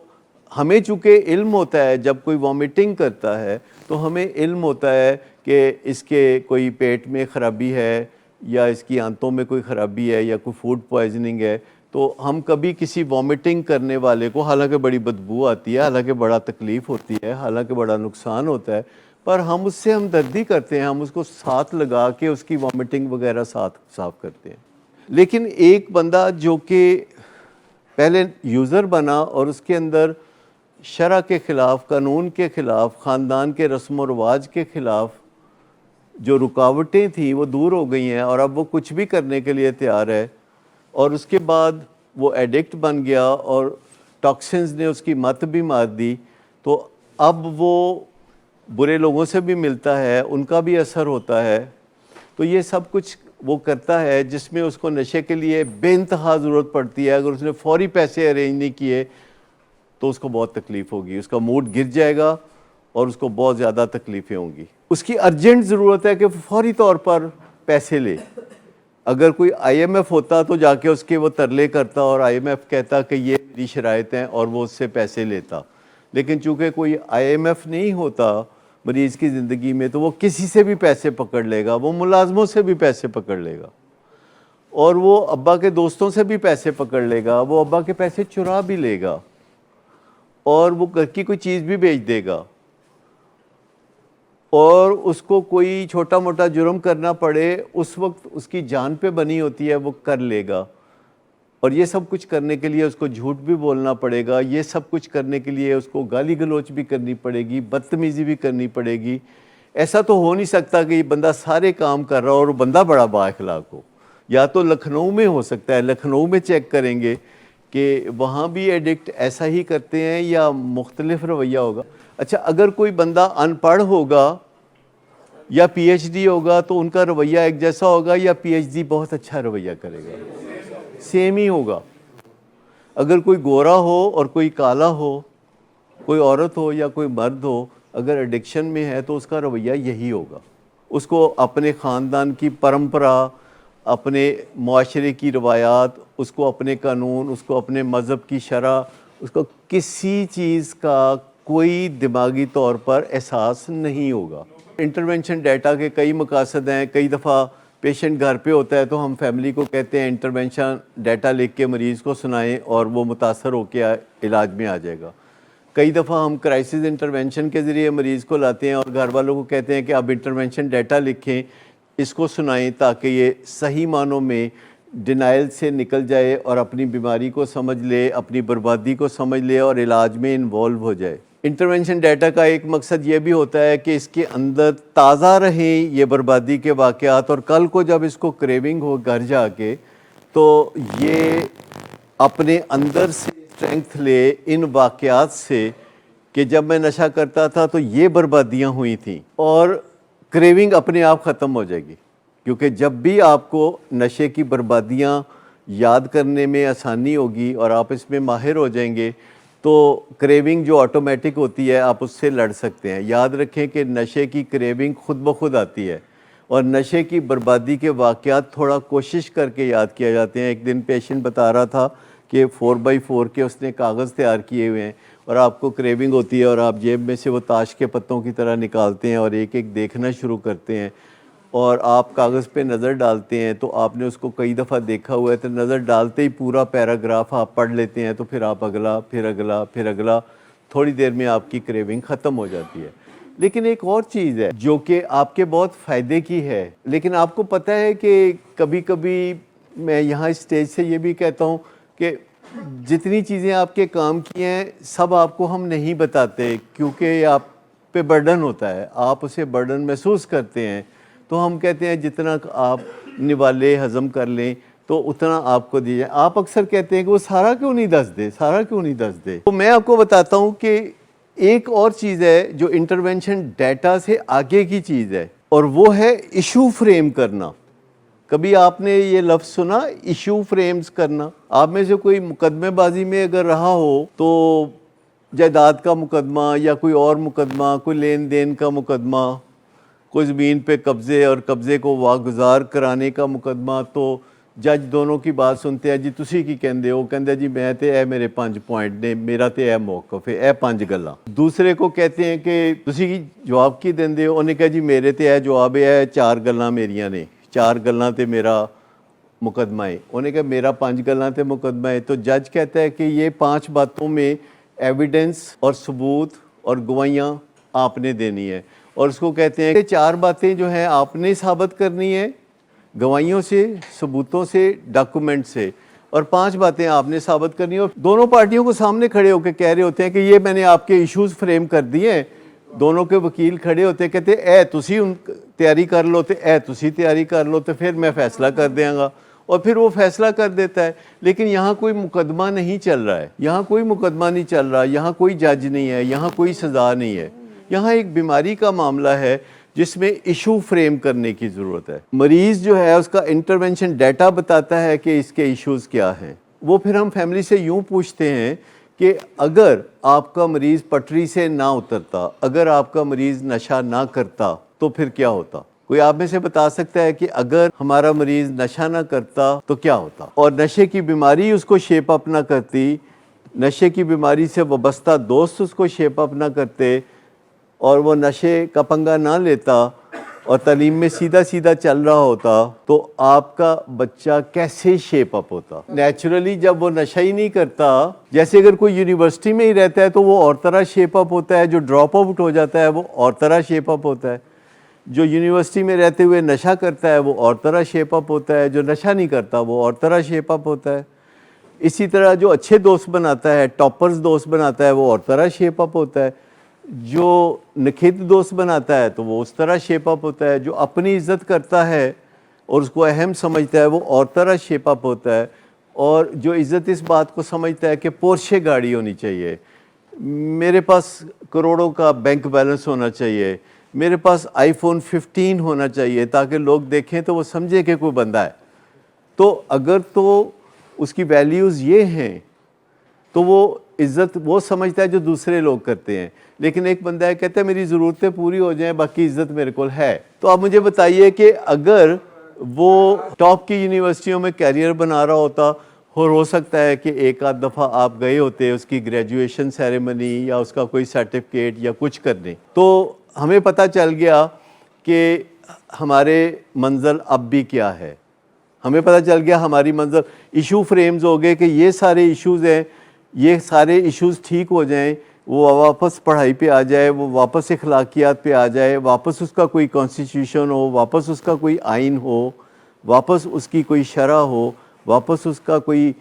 ہمیں چونکہ علم ہوتا ہے جب کوئی وامٹنگ کرتا ہے تو ہمیں علم ہوتا ہے کہ اس کے کوئی پیٹ میں خرابی ہے یا اس کی آنتوں میں کوئی خرابی ہے یا کوئی فوڈ پوائزننگ ہے، تو ہم کبھی کسی وامٹنگ کرنے والے کو، حالانکہ بڑی بدبو آتی ہے، حالانکہ بڑا تکلیف ہوتی ہے، حالانکہ بڑا نقصان ہوتا ہے، پر ہم اس سے ہمدردی کرتے ہیں، ہم اس کو ساتھ لگا کے اس کی وامٹنگ وغیرہ ساتھ صاف کرتے ہیں. لیکن ایک بندہ جو کہ پہلے یوزر بنا اور اس کے اندر شرع کے خلاف، قانون کے خلاف، خاندان کے رسم و رواج کے خلاف جو رکاوٹیں تھیں وہ دور ہو گئی ہیں اور اب وہ کچھ بھی کرنے کے لیے تیار ہے، اور اس کے بعد وہ ایڈکٹ بن گیا اور ٹاکسنز نے اس کی مت بھی مار دی، تو اب وہ برے لوگوں سے بھی ملتا ہے، ان کا بھی اثر ہوتا ہے. تو یہ سب کچھ وہ کرتا ہے جس میں اس کو نشے کے لیے بے انتہا ضرورت پڑتی ہے. اگر اس نے فوری پیسے ارینج نہیں کیے تو اس کو بہت تکلیف ہوگی، اس کا موڈ گر جائے گا اور اس کو بہت زیادہ تکلیفیں ہوں گی. اس کی ارجنٹ ضرورت ہے کہ فوری طور پر پیسے لے. اگر کوئی آئی ایم ایف ہوتا تو جا کے اس کے وہ ترلے کرتا اور آئی ایم ایف کہتا کہ یہ میری شرائط ہیں اور وہ اس سے پیسے لیتا. لیکن چونکہ کوئی آئی ایم ایف نہیں ہوتا مریض کی زندگی میں تو وہ کسی سے بھی پیسے پکڑ لے گا، وہ ملازموں سے بھی پیسے پکڑ لے گا، اور وہ ابا کے دوستوں سے بھی پیسے پکڑ لے گا، وہ ابا کے پیسے چرا بھی لے گا، اور وہ گھر کی کوئی چیز بھی بیچ دے گا، اور اس کو کوئی چھوٹا موٹا جرم کرنا پڑے اس وقت اس کی جان پہ بنی ہوتی ہے وہ کر لے گا. اور یہ سب کچھ کرنے کے لیے اس کو جھوٹ بھی بولنا پڑے گا، یہ سب کچھ کرنے کے لیے اس کو گالی گلوچ بھی کرنی پڑے گی، بدتمیزی بھی کرنی پڑے گی. ایسا تو ہو نہیں سکتا کہ یہ بندہ سارے کام کر رہا ہو اور بندہ بڑا با اخلاق ہو. یا تو لکھنؤ میں ہو سکتا ہے، لکھنؤ میں چیک کریں گے کہ وہاں بھی ایڈکٹ ایسا ہی کرتے ہیں یا مختلف رویہ ہوگا. اچھا، اگر کوئی بندہ ان پڑھ ہوگا یا پی ایچ ڈی ہوگا تو ان کا رویہ ایک جیسا ہوگا، یا پی ایچ ڈی بہت اچھا رویہ کرے گا؟ سیم ہی ہوگا. اگر کوئی گورا ہو اور کوئی کالا ہو، کوئی عورت ہو یا کوئی مرد ہو، اگر ایڈکشن میں ہے تو اس کا رویہ یہی ہوگا. اس کو اپنے خاندان کی پرمپرا، اپنے معاشرے کی روایات، اس کو اپنے قانون، اس کو اپنے مذہب کی شرع، اس کو کسی چیز کا کوئی دماغی طور پر احساس نہیں ہوگا. انٹرونشن ڈیٹا کے کئی مقاصد ہیں. کئی دفعہ پیشنٹ گھر پہ ہوتا ہے تو ہم فیملی کو کہتے ہیں انٹرونشن ڈیٹا لکھ کے مریض کو سنائیں اور وہ متاثر ہو کے علاج میں آ جائے گا. کئی دفعہ ہم کرائسس انٹرونشن کے ذریعے مریض کو لاتے ہیں اور گھر والوں کو کہتے ہیں کہ آپ انٹرونشن ڈیٹا لکھیں، اس کو سنائیں تاکہ یہ صحیح معنوں میں ڈینائل سے نکل جائے اور اپنی بیماری کو سمجھ لے، اپنی بربادی کو سمجھ لے اور علاج میں انوالو ہو جائے. انٹرونشن ڈیٹا کا ایک مقصد یہ بھی ہوتا ہے کہ اس کے اندر تازہ رہیں یہ بربادی کے واقعات، اور کل کو جب اس کو کریونگ ہو گھر جا کے تو یہ اپنے اندر سے اسٹرینگتھ لے ان واقعات سے کہ جب میں نشہ کرتا تھا تو یہ بربادیاں ہوئی تھیں، اور کریونگ اپنے آپ ختم ہو جائے گی. کیونکہ جب بھی آپ کو نشے کی بربادیاں یاد کرنے میں آسانی ہوگی اور آپ اس میں ماہر ہو جائیں گے تو کریونگ جو آٹومیٹک ہوتی ہے آپ اس سے لڑ سکتے ہیں. یاد رکھیں کہ نشے کی کریونگ خود بخود آتی ہے، اور نشے کی بربادی کے واقعات تھوڑا کوشش کر کے یاد کیا جاتے ہیں. ایک دن پیشنٹ بتا رہا تھا کہ 4x4 کے اس نے کاغذ تیار کیے ہوئے ہیں اور آپ کو کریونگ ہوتی ہے اور آپ جیب میں سے وہ تاش کے پتوں کی طرح نکالتے ہیں اور ایک ایک دیکھنا شروع کرتے ہیں، اور آپ کاغذ پہ نظر ڈالتے ہیں. تو آپ نے اس کو کئی دفعہ دیکھا ہوا ہے تو نظر ڈالتے ہی پورا پیراگراف آپ پڑھ لیتے ہیں، تو پھر آپ اگلا، پھر اگلا، پھر اگلا، تھوڑی دیر میں آپ کی کریونگ ختم ہو جاتی ہے. لیکن ایک اور چیز ہے جو کہ آپ کے بہت فائدے کی ہے، لیکن آپ کو پتہ ہے کہ کبھی کبھی میں یہاں اسٹیج سے یہ بھی کہتا ہوں کہ جتنی چیزیں آپ کے کام کی ہیں سب آپ کو ہم نہیں بتاتے کیونکہ یہ آپ پہ برڈن ہوتا ہے، آپ اسے برڈن محسوس کرتے ہیں. تو ہم کہتے ہیں جتنا آپ نوالے ہضم کر لیں تو اتنا آپ کو دیجیے. آپ اکثر کہتے ہیں کہ وہ سارا کیوں نہیں دس دے، سارا کیوں نہیں دس دے. تو میں آپ کو بتاتا ہوں کہ ایک اور چیز ہے جو انٹرونشن ڈیٹا سے آگے کی چیز ہے، اور وہ ہے ایشو فریم کرنا. کبھی آپ نے یہ لفظ سنا، ایشو فریمز کرنا؟ آپ میں سے کوئی مقدمے بازی میں اگر رہا ہو تو جائیداد کا مقدمہ یا کوئی اور مقدمہ، کوئی لین دین کا مقدمہ کوئی زمین پہ قبضے اور قبضے کو واگزار کرانے کا مقدمہ، تو جج دونوں کی بات سنتے ہیں، جی تسی کی کہندے ہو، کہندے جی میں تے اے میرے 5 پوائنٹ نے، میرا تے اے موقف ہے، اے 5 گلاں۔ دوسرے کو کہتے ہیں کہ تسی کی جواب کی دیندے ہو، انہیں کہا جی میرے تے اے جواب ہے، اے 4 گلاں میریاں نے، 4 گلاں تے میرا مقدمہ ہے، انہیں کہا میرا 5 گلاں تے مقدمہ ہے۔ تو جج کہتا ہے کہ یہ 5 باتوں میں ایویڈنس اور ثبوت اور گواہیاں آپ نے دینی ہے، اور اس کو کہتے ہیں کہ 4 باتیں جو ہیں آپ نے ثابت کرنی ہے گواہیوں سے، ثبوتوں سے، ڈاکومنٹ سے، اور 5 باتیں آپ نے ثابت کرنی ہیں۔ اور دونوں پارٹیوں کو سامنے کھڑے ہو کے کہہ رہے ہوتے ہیں کہ یہ میں نے آپ کے ایشوز فریم کر دیے ہیں، دونوں کے وکیل کھڑے ہوتے ہیں، کہتے اے تسی ان تیاری کر لو تے اے تسی تیاری کر لو تے پھر میں فیصلہ کر دیاں گا، اور پھر وہ فیصلہ کر دیتا ہے۔ لیکن یہاں کوئی مقدمہ نہیں چل رہا ہے، یہاں کوئی مقدمہ نہیں چل رہا، یہاں کوئی جج نہیں ہے، یہاں کوئی سزا نہیں ہے، یہاں ایک بیماری کا معاملہ ہے جس میں ایشو فریم کرنے کی ضرورت ہے۔ مریض جو ہے اس کا انٹرونشن ڈیٹا بتاتا ہے کہ اس کے ایشوز کیا ہیں، وہ پھر ہم فیملی سے یوں پوچھتے ہیں کہ اگر آپ کا مریض پٹری سے نہ اترتا، اگر آپ کا مریض نشہ نہ کرتا تو پھر کیا ہوتا؟ کوئی آپ میں سے بتا سکتا ہے کہ اگر ہمارا مریض نشہ نہ کرتا تو کیا ہوتا؟ اور نشے کی بیماری اس کو شیپ اپ نہ کرتی، نشے کی بیماری سے وابستہ دوست اس کو شیپ اپ نہ کرتے، اور وہ نشے کا پنگا نہ لیتا اور تعلیم میں سیدھا سیدھا چل رہا ہوتا، تو آپ کا بچہ کیسے شیپ اپ ہوتا؟ نیچرلی جب وہ نشہ ہی نہیں کرتا، جیسے اگر کوئی یونیورسٹی میں ہی رہتا ہے تو وہ اور طرح شیپ اپ ہوتا ہے، جو ڈراپ آؤٹ ہو جاتا ہے وہ اور طرح شیپ اپ ہوتا ہے، جو یونیورسٹی میں رہتے ہوئے نشہ کرتا ہے وہ اور طرح شیپ اپ ہوتا ہے، جو نشہ نہیں کرتا وہ اور طرح شیپ اپ ہوتا ہے۔ اسی طرح جو اچھے دوست بناتا ہے، ٹاپرز دوست بناتا ہے، وہ اور طرح شیپ اپ ہوتا ہے، جو نکھت دوست بناتا ہے تو وہ اس طرح شیپ اپ ہوتا ہے، جو اپنی عزت کرتا ہے اور اس کو اہم سمجھتا ہے وہ اور طرح شیپ اپ ہوتا ہے، اور جو عزت اس بات کو سمجھتا ہے کہ پورشے گاڑی ہونی چاہیے، میرے پاس کروڑوں کا بینک بیلنس ہونا چاہیے، میرے پاس آئی فون 15 ہونا چاہیے تاکہ لوگ دیکھیں تو وہ سمجھے کہ کوئی بندہ ہے۔ تو اگر تو اس کی ویلیوز یہ ہیں تو وہ عزت وہ سمجھتا ہے جو دوسرے لوگ کرتے ہیں، لیکن ایک بندہ ہے کہتا ہے میری ضرورتیں پوری ہو جائیں باقی عزت میرے کو ہے۔ تو آپ مجھے بتائیے کہ اگر وہ ٹاپ کی یونیورسٹیوں میں کیریئر بنا رہا ہوتا، اور ہو سکتا ہے کہ ایک آدھ دفعہ آپ گئے ہوتے اس کی گریجویشن سیریمنی یا اس کا کوئی سرٹیفکیٹ یا کچھ کرنے، تو ہمیں پتہ چل گیا کہ ہمارے منزل اب بھی کیا ہے، ہمیں پتہ چل گیا ہماری منزل، ایشو فریمز ہو گئے کہ یہ سارے ایشوز ہیں، یہ سارے ایشوز ٹھیک ہو جائیں، وہ واپس پڑھائی پہ آ جائے، وہ واپس اخلاقیات پہ آ جائے، واپس اس کا کوئی کانسٹیٹیوشن ہو، واپس اس کا کوئی آئین ہو، واپس اس کی کوئی شرح ہو، واپس اس کا کوئی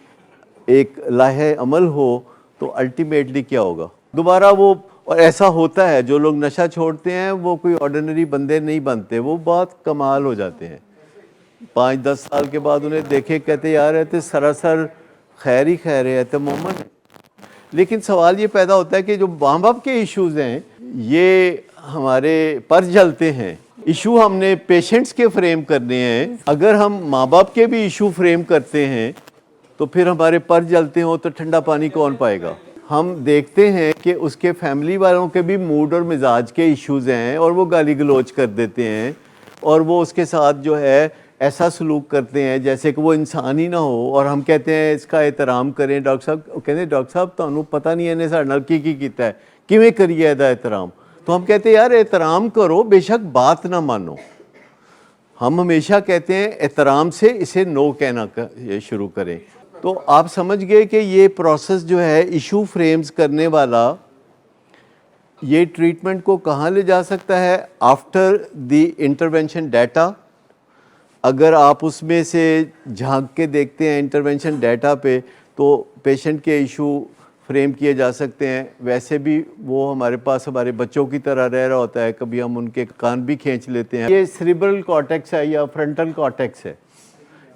ایک لائحہ عمل ہو، تو الٹیمیٹلی کیا ہوگا؟ دوبارہ وہ، اور ایسا ہوتا ہے جو لوگ نشہ چھوڑتے ہیں وہ کوئی آرڈینری بندے نہیں بنتے، وہ بہت کمال ہو جاتے ہیں، 5-10 سال کے بعد انہیں دیکھے کہتے یار ہے تو سراسر خیر ہی خیر ہے تو مومن ہے۔ لیکن سوال یہ پیدا ہوتا ہے کہ جو ماں باپ کے ایشوز ہیں یہ ہمارے پر جلتے ہیں، ایشو ہم نے پیشنٹس کے فریم کرنے ہیں، اگر ہم ماں باپ کے بھی ایشو فریم کرتے ہیں تو پھر ہمارے پر جلتے ہوں تو ٹھنڈا پانی کون پائے گا؟ ہم دیکھتے ہیں کہ اس کے فیملی والوں کے بھی موڈ اور مزاج کے ایشوز ہیں اور وہ گالی گلوچ کر دیتے ہیں، اور وہ اس کے ساتھ جو ہے ایسا سلوک کرتے ہیں جیسے کہ وہ انسان ہی نہ ہو، اور ہم کہتے ہیں اس کا احترام کریں ڈاکٹر صاحب، کہتے ہیں ڈاکٹر صاحب تانوں پتہ نہیں ہے ساڈے نال کی کیتا ہے، کیویں کریے ایدا احترام؟ تو ہم کہتے ہیں یار احترام کرو، بے شک بات نہ مانو۔ ہم ہمیشہ کہتے ہیں احترام سے اسے نو کہنا شروع کریں۔ تو آپ سمجھ گئے کہ یہ پروسیس جو ہے ایشو فریمز کرنے والا، یہ ٹریٹمنٹ کو کہاں لے جا سکتا ہے؟ آفٹر دی انٹرونشن ڈیٹا، اگر آپ اس میں سے جھانک کے دیکھتے ہیں انٹرونشن ڈیٹا پہ تو پیشنٹ کے ایشو فریم کیے جا سکتے ہیں۔ ویسے بھی وہ ہمارے پاس ہمارے بچوں کی طرح رہ رہا ہوتا ہے، کبھی ہم ان کے کان بھی کھینچ لیتے ہیں۔ یہ سیریبرل کارٹیکس ہے یا فرنٹل کارٹیکس ہے،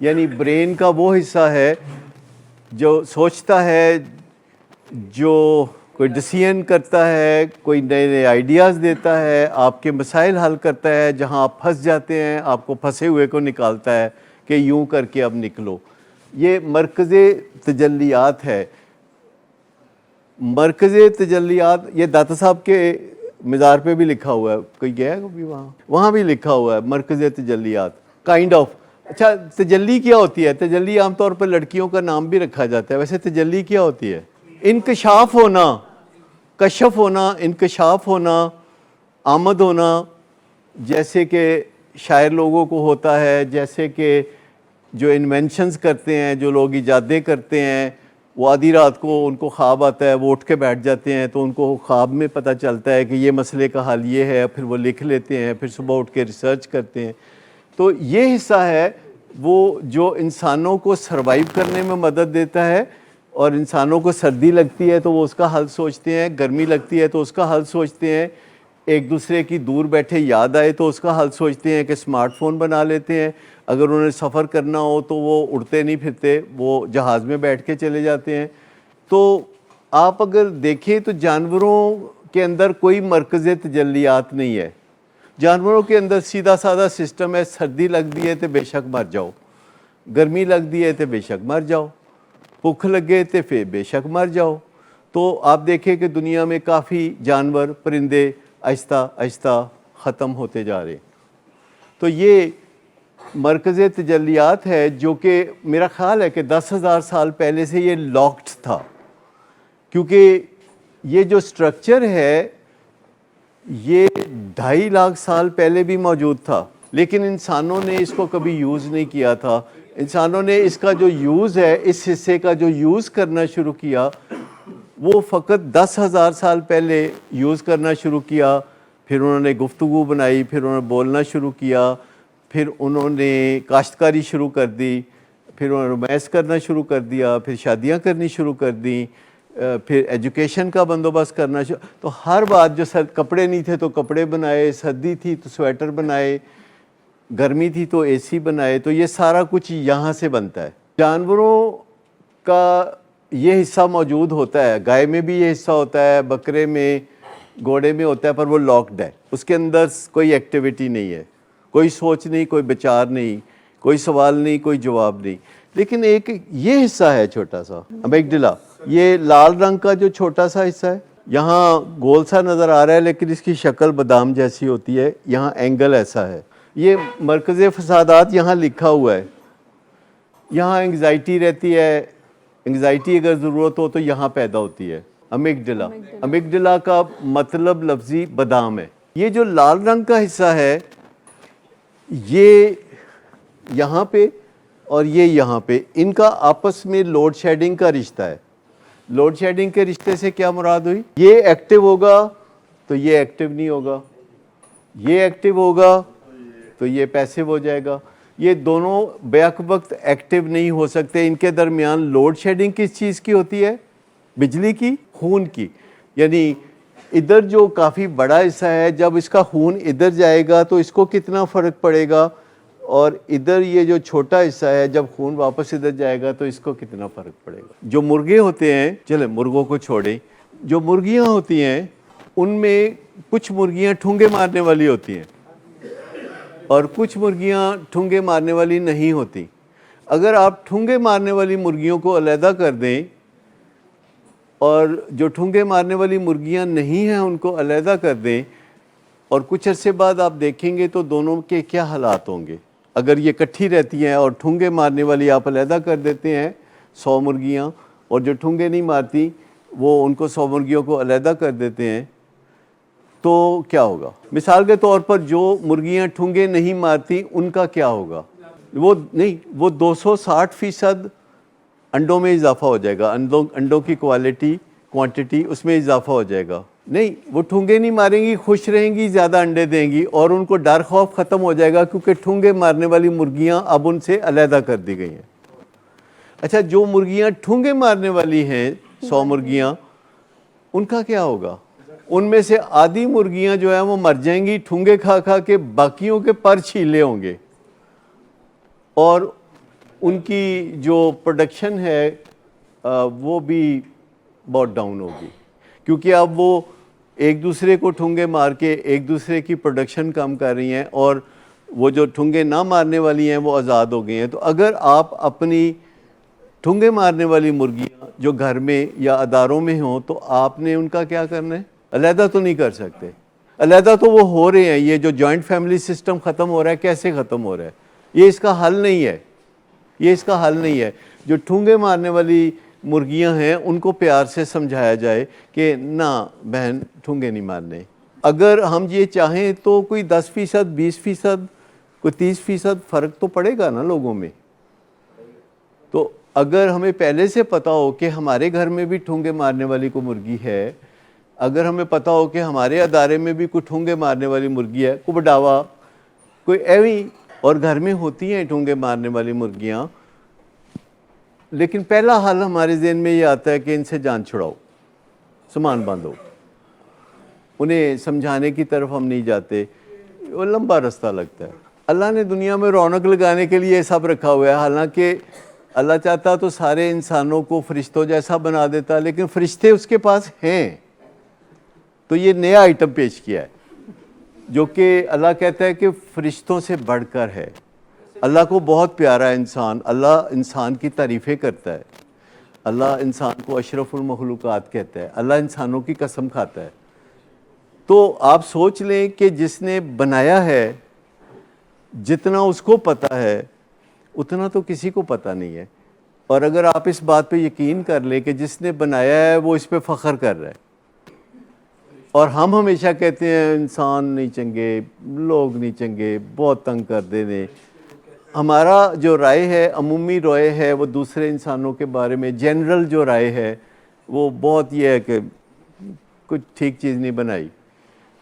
یعنی برین کا وہ حصہ ہے جو سوچتا ہے، جو کوئی ڈیسیژن کرتا ہے، کوئی نئے نئے آئیڈیاز دیتا ہے، آپ کے مسائل حل کرتا ہے، جہاں آپ پھنس جاتے ہیں آپ کو پھنسے ہوئے کو نکالتا ہے کہ یوں کر کے اب نکلو۔ یہ مرکز تجلیات ہے۔ مرکز تجلیات، یہ داتا صاحب کے مزار پہ بھی لکھا ہوا ہے, کوئی گیا ہے کبھی وہاں بھی لکھا ہوا ہے مرکز تجلیات کائنڈ آف. اچھا تجلی کیا ہوتی ہے؟ تجلی عام طور پر لڑکیوں کا نام بھی رکھا جاتا ہے, ویسے تجلی کیا ہوتی ہے؟ انکشاف ہونا, کشف ہونا, انکشاف ہونا, آمد ہونا, جیسے کہ شاعر لوگوں کو ہوتا ہے, جیسے کہ جو انوینشنز کرتے ہیں, جو لوگ ایجادیں کرتے ہیں, وہ آدھی رات کو ان کو خواب آتا ہے, وہ اٹھ کے بیٹھ جاتے ہیں تو ان کو خواب میں پتہ چلتا ہے کہ یہ مسئلے کا حل یہ ہے, پھر وہ لکھ لیتے ہیں, پھر صبح اٹھ کے ریسرچ کرتے ہیں. تو یہ حصہ ہے وہ جو انسانوں کو سروائیو کرنے میں مدد دیتا ہے, اور انسانوں کو سردی لگتی ہے تو وہ اس کا حل سوچتے ہیں, گرمی لگتی ہے تو اس کا حل سوچتے ہیں, ایک دوسرے کی دور بیٹھے یاد آئے تو اس کا حل سوچتے ہیں کہ اسمارٹ فون بنا لیتے ہیں, اگر انہیں سفر کرنا ہو تو وہ اڑتے نہیں پھرتے, وہ جہاز میں بیٹھ کے چلے جاتے ہیں. تو آپ اگر دیکھیں تو جانوروں کے اندر کوئی مرکز تجلیات نہیں ہے. جانوروں کے اندر سیدھا سادہ سسٹم ہے, سردی لگ دی ہے تو بے شک مر جاؤ, گرمی لگ دی ہے تو بے شک مر جاؤ, بھوک لگے تو پھر بے شک مر جاؤ. تو آپ دیکھیں کہ دنیا میں کافی جانور پرندے آہستہ آہستہ ختم ہوتے جا رہے ہیں. تو یہ مرکز تجلیات ہے جو کہ میرا خیال ہے کہ 10,000 سال پہلے سے یہ لاکڈ تھا, کیونکہ یہ جو سٹرکچر ہے یہ 2.5 لاکھ سال پہلے بھی موجود تھا, لیکن انسانوں نے اس کو کبھی یوز نہیں کیا تھا. انسانوں نے اس کا جو یوز ہے, اس حصے کا جو یوز کرنا شروع کیا, وہ فقط 10,000 سال پہلے یوز کرنا شروع کیا. پھر انہوں نے گفتگو بنائی, پھر انہوں نے بولنا شروع کیا, پھر انہوں نے کاشتکاری شروع کر دی, پھر انہوں نے رومانس کرنا شروع کر دیا, پھر شادیاں کرنی شروع کر دیں, پھر ایجوکیشن کا بندوبست کرنا شروع. تو ہر بات جو کپڑے نہیں تھے تو کپڑے بنائے, سردی تھی تو سویٹر بنائے, گرمی تھی تو اے سی بنائے. تو یہ سارا کچھ یہاں سے بنتا ہے. جانوروں کا یہ حصہ موجود ہوتا ہے, گائے میں بھی یہ حصہ ہوتا ہے, بکرے میں, گھوڑے میں ہوتا ہے, پر وہ لاکڈ ہے, اس کے اندر کوئی ایکٹیویٹی نہیں ہے, کوئی سوچ نہیں, کوئی بچار نہیں, کوئی سوال نہیں, کوئی جواب نہیں. لیکن ایک یہ حصہ ہے چھوٹا سا امیگڈلا, یہ لال رنگ کا جو چھوٹا سا حصہ ہے, یہاں گول سا نظر آ رہا ہے لیکن اس کی شکل بادام جیسی ہوتی ہے, یہاں اینگل ایسا ہے. یہ مرکز فسادات یہاں لکھا ہوا ہے. یہاں انگزائٹی رہتی ہے, انگزائٹی اگر ضرورت ہو تو یہاں پیدا ہوتی ہے. امیگڈلا, امیگڈلا کا مطلب لفظی بادام ہے. یہ جو لال رنگ کا حصہ ہے یہ یہاں پہ اور یہ یہاں پہ, ان کا آپس میں لوڈ شیڈنگ کا رشتہ ہے. لوڈ شیڈنگ کے رشتے سے کیا مراد ہوئی؟ یہ ایکٹیو ہوگا تو یہ ایکٹیو نہیں ہوگا, یہ ایکٹیو ہوگا تو یہ پیسیو ہو جائے گا. یہ دونوں بیک وقت ایکٹیو نہیں ہو سکتے. ان کے درمیان لوڈ شیڈنگ کس چیز کی ہوتی ہے؟ بجلی کی, خون کی. یعنی ادھر جو کافی بڑا حصہ ہے, جب اس کا خون ادھر جائے گا تو اس کو کتنا فرق پڑے گا, اور ادھر یہ جو چھوٹا حصہ ہے جب خون واپس ادھر جائے گا تو اس کو کتنا فرق پڑے گا. جو مرغے ہوتے ہیں, چلیں مرغوں کو چھوڑیں, جو مرغیاں ہوتی ہیں ان میں کچھ مرغیاں ٹھونگے مارنے والی ہوتی ہیں اور کچھ مرغیاں ٹھونگے مارنے والی نہیں ہوتی. اگر آپ ٹھونگے مارنے والی مرغیوں کو علیحدہ کر دیں اور جو ٹھونگے مارنے والی مرغیاں نہیں ہیں ان کو علیحدہ کر دیں, اور کچھ عرصے بعد آپ دیکھیں گے تو دونوں کے کیا حالات ہوں گے. اگر یہ کٹھی رہتی ہیں اور ٹھونگے مارنے والی آپ علیحدہ کر دیتے ہیں 100 مرغیاں, اور جو ٹھونگے نہیں مارتی وہ ان کو 100 مرغیوں کو علیحدہ کر دیتے ہیں, تو کیا ہوگا؟ مثال کے طور پر جو مرغیاں ٹھونگے نہیں مارتی ان کا کیا ہوگا؟ وہ نہیں, وہ 260% انڈوں میں اضافہ ہو جائے گا. انڈوں کی کوانٹٹی اس میں اضافہ ہو جائے گا. نہیں, وہ ٹھونگے نہیں ماریں گی, خوش رہیں گی, زیادہ انڈے دیں گی, اور ان کو ڈر خوف ختم ہو جائے گا کیونکہ ٹھونگے مارنے والی مرغیاں اب ان سے علیحدہ کر دی گئی ہیں. اچھا, جو مرغیاں ٹھونگے مارنے والی ہیں 100 مرغیاں, ان کا کیا ہوگا؟ ان میں سے آدھی مرغیاں جو ہیں وہ مر جائیں گی ٹھونگے کھا کھا کے, باقیوں کے پر چھیلے ہوں گے, اور ان کی جو پروڈکشن ہے وہ بھی بہت ڈاؤن ہوگی, کیونکہ اب وہ ایک دوسرے کو ٹھونگے مار کے ایک دوسرے کی پروڈکشن کم کر رہی ہیں, اور وہ جو ٹھونگے نہ مارنے والی ہیں وہ آزاد ہو گئی ہیں. تو اگر آپ اپنی ٹھونگے مارنے والی مرغیاں جو گھر میں یا اداروں میں ہوں تو آپ نے ان کا کیا کرنا ہے؟ علیحدہ تو نہیں کر سکتے. علیحدہ تو وہ ہو رہے ہیں. یہ جو جوائنٹ فیملی سسٹم ختم ہو رہا ہے, کیسے ختم ہو رہا ہے؟ یہ اس کا حل نہیں ہے, یہ اس کا حل نہیں ہے. جو ٹھونگے مارنے والی مرغیاں ہیں ان کو پیار سے سمجھایا جائے کہ نہ بہن ٹھونگے نہیں مارنے. اگر ہم یہ چاہیں تو کوئی 10%, 20%, کوئی 30% فرق تو پڑے گا نا لوگوں میں. تو اگر ہمیں پہلے سے پتا ہو کہ ہمارے گھر میں بھی ٹھونگے مارنے والی کوئی مرغی ہے, اگر ہمیں پتا ہو کہ ہمارے ادارے میں بھی کوئی ٹھونگے مارنے والی مرغی ہے, کوئی بڈاوا, کوئی ایویں, اور گھر میں ہوتی ہیں ٹھونگے مارنے والی مرغیاں, لیکن پہلا حل ہمارے ذہن میں یہ آتا ہے کہ ان سے جان چھڑاؤ, سامان باندھو. انہیں سمجھانے کی طرف ہم نہیں جاتے, وہ لمبا رستہ لگتا ہے. اللہ نے دنیا میں رونق لگانے کے لیے سب رکھا ہوا ہے. حالانکہ اللہ چاہتا تو سارے انسانوں کو فرشتوں جیسا بنا دیتا, لیکن فرشتے اس کے پاس ہیں. تو یہ نیا آئٹم پیش کیا ہے جو کہ اللہ کہتا ہے کہ فرشتوں سے بڑھ کر ہے. اللہ کو بہت پیارا ہے انسان. اللہ انسان کی تعریفیں کرتا ہے. اللہ انسان کو اشرف المخلوقات کہتا ہے. اللہ انسانوں کی قسم کھاتا ہے. تو آپ سوچ لیں کہ جس نے بنایا ہے, جتنا اس کو پتہ ہے اتنا تو کسی کو پتہ نہیں ہے. اور اگر آپ اس بات پہ یقین کر لیں کہ جس نے بنایا ہے وہ اس پہ فخر کر رہا ہے, اور ہم ہمیشہ کہتے ہیں انسان نہیں چنگے, لوگ نہیں چنگے, بہت تنگ کر دینے. ہمارا جو رائے ہے, عمومی رائے ہے, وہ دوسرے انسانوں کے بارے میں جنرل جو رائے ہے وہ بہت یہ ہے کہ کچھ ٹھیک چیز نہیں بنائی.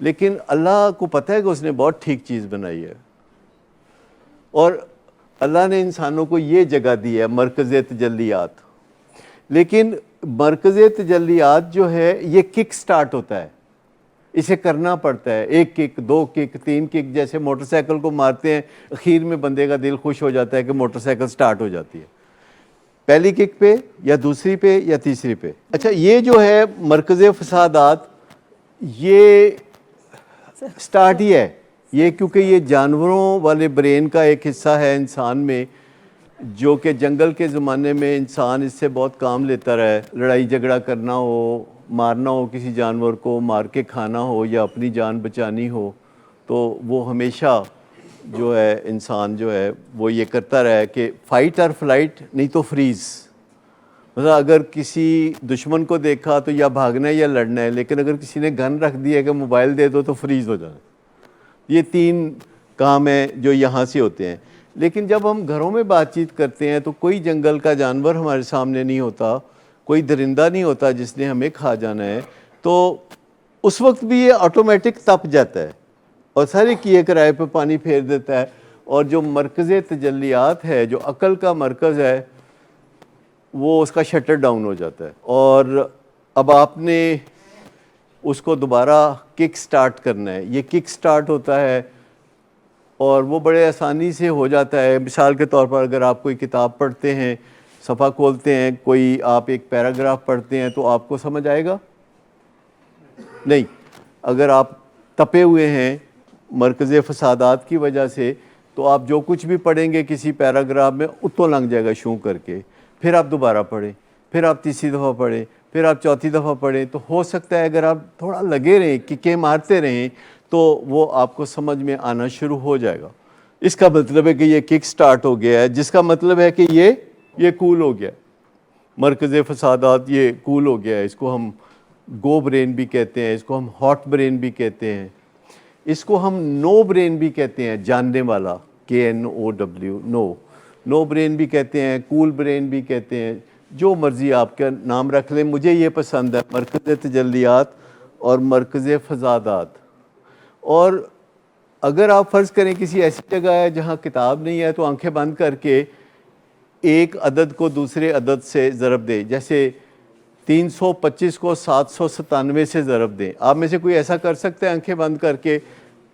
لیکن اللہ کو پتہ ہے کہ اس نے بہت ٹھیک چیز بنائی ہے. اور اللہ نے انسانوں کو یہ جگہ دی ہے, مرکز تجلیات. لیکن مرکز تجلیات جو ہے یہ کک سٹارٹ ہوتا ہے, اسے کرنا پڑتا ہے. 1 کک, 2 کک, 3 کک, جیسے موٹر سائیکل کو مارتے ہیں, اخیر میں بندے کا دل خوش ہو جاتا ہے کہ موٹر سائیکل سٹارٹ ہو جاتی ہے. پہلی کک پہ یا دوسری پہ یا تیسری پہ. اچھا, یہ جو ہے مرکز فسادات, یہ سٹارٹ ہی ہے یہ, کیونکہ یہ جانوروں والے برین کا ایک حصہ ہے انسان میں, جو کہ جنگل کے زمانے میں انسان اس سے بہت کام لیتا رہا ہے. لڑائی جھگڑا کرنا ہو, مارنا ہو کسی جانور کو, مار کے کھانا ہو یا اپنی جان بچانی ہو, تو وہ ہمیشہ جو ہے انسان جو ہے وہ یہ کرتا رہا ہے کہ فائٹ اور فلائٹ, نہیں تو فریز. مثلا اگر کسی دشمن کو دیکھا تو یا بھاگنا ہے یا لڑنا ہے, لیکن اگر کسی نے گن رکھ دی ہے کہ موبائل دے دو تو فریز ہو جانا. یہ 3 کام ہیں جو یہاں سے ہوتے ہیں. لیکن جب ہم گھروں میں بات چیت کرتے ہیں تو کوئی جنگل کا جانور ہمارے سامنے نہیں ہوتا, کوئی درندہ نہیں ہوتا جس نے ہمیں کھا جانا ہے. تو اس وقت بھی یہ آٹومیٹک تپ جاتا ہے اور سارے کیے کرائے پہ پانی پھیر دیتا ہے. اور جو مرکز تجلیات ہے, جو عقل کا مرکز ہے, وہ اس کا شٹر ڈاؤن ہو جاتا ہے. اور اب آپ نے اس کو دوبارہ کک سٹارٹ کرنا ہے. یہ کک سٹارٹ ہوتا ہے اور وہ بڑے آسانی سے ہو جاتا ہے. مثال کے طور پر اگر آپ کوئی کتاب پڑھتے ہیں, صفحہ کھولتے ہیں, کوئی آپ ایک پیراگراف پڑھتے ہیں, تو آپ کو سمجھ آئے گا نہیں. اگر آپ تپے ہوئے ہیں مرکز فسادات کی وجہ سے, تو آپ جو کچھ بھی پڑھیں گے کسی پیراگراف میں اتوں لنگ جائے گا شوں کر کے. پھر آپ دوبارہ پڑھیں, پھر آپ تیسری دفعہ پڑھیں, پھر آپ چوتھی دفعہ پڑھیں. تو ہو سکتا ہے اگر آپ تھوڑا لگے رہیں, ککیں مارتے رہیں, تو وہ آپ کو سمجھ میں آنا شروع ہو جائے گا. اس کا مطلب ہے کہ یہ کک سٹارٹ ہو گیا ہے, جس کا مطلب ہے کہ یہ کول ہو گیا. مرکز فسادات یہ کول ہو گیا ہے. اس کو ہم گو برین بھی کہتے ہیں, اس کو ہم ہاٹ برین بھی کہتے ہیں, اس کو ہم نو برین بھی کہتے ہیں, جاننے والا, KNOW, نو برین بھی کہتے ہیں, کول برین بھی کہتے ہیں, جو مرضی آپ کا نام رکھ لیں. مجھے یہ پسند ہے, مرکز تجلیات اور مرکز فسادات. اور اگر آپ فرض کریں کسی ایسی جگہ ہے جہاں کتاب نہیں ہے, تو آنکھیں بند کر کے ایک عدد کو دوسرے عدد سے ضرب دیں. جیسے 325 کو 797 سے ضرب دیں. آپ میں سے کوئی ایسا کر سکتا ہے آنکھیں بند کر کے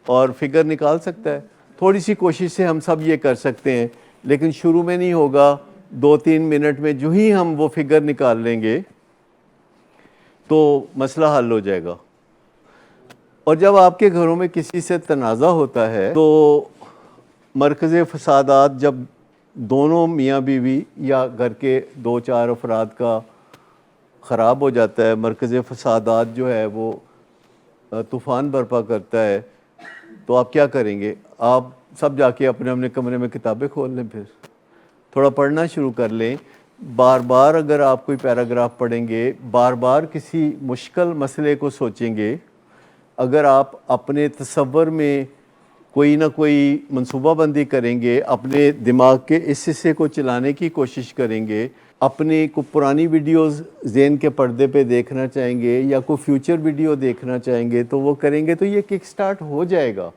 اور فگر نکال سکتا ہے؟ تھوڑی سی کوشش سے ہم سب یہ کر سکتے ہیں, لیکن شروع میں نہیں ہوگا. 2-3 منٹ میں جو ہی ہم وہ فگر نکال لیں گے تو مسئلہ حل ہو جائے گا. اور جب آپ کے گھروں میں کسی سے تنازع ہوتا ہے تو مرکز فسادات جب دونوں میاں بیوی یا گھر کے 2-4 افراد کا خراب ہو جاتا ہے, مرکز فسادات جو ہے وہ طوفان برپا کرتا ہے تو آپ کیا کریں گے؟ آپ سب جا کے اپنے اپنے کمرے میں کتابیں کھول لیں، پھر تھوڑا پڑھنا شروع کر لیں. بار بار اگر آپ کوئی پیراگراف پڑھیں گے، بار بار کسی مشکل مسئلے کو سوچیں گے، اگر آپ اپنے تصور میں کوئی نہ کوئی منصوبہ بندی کریں گے، اپنے دماغ کے اس حصے کو چلانے کی کوشش کریں گے، اپنی کو پرانی ویڈیوز ذہن کے پردے پہ دیکھنا چاہیں گے یا کوئی فیوچر ویڈیو دیکھنا چاہیں گے تو وہ کریں گے تو یہ کک سٹارٹ ہو جائے گا.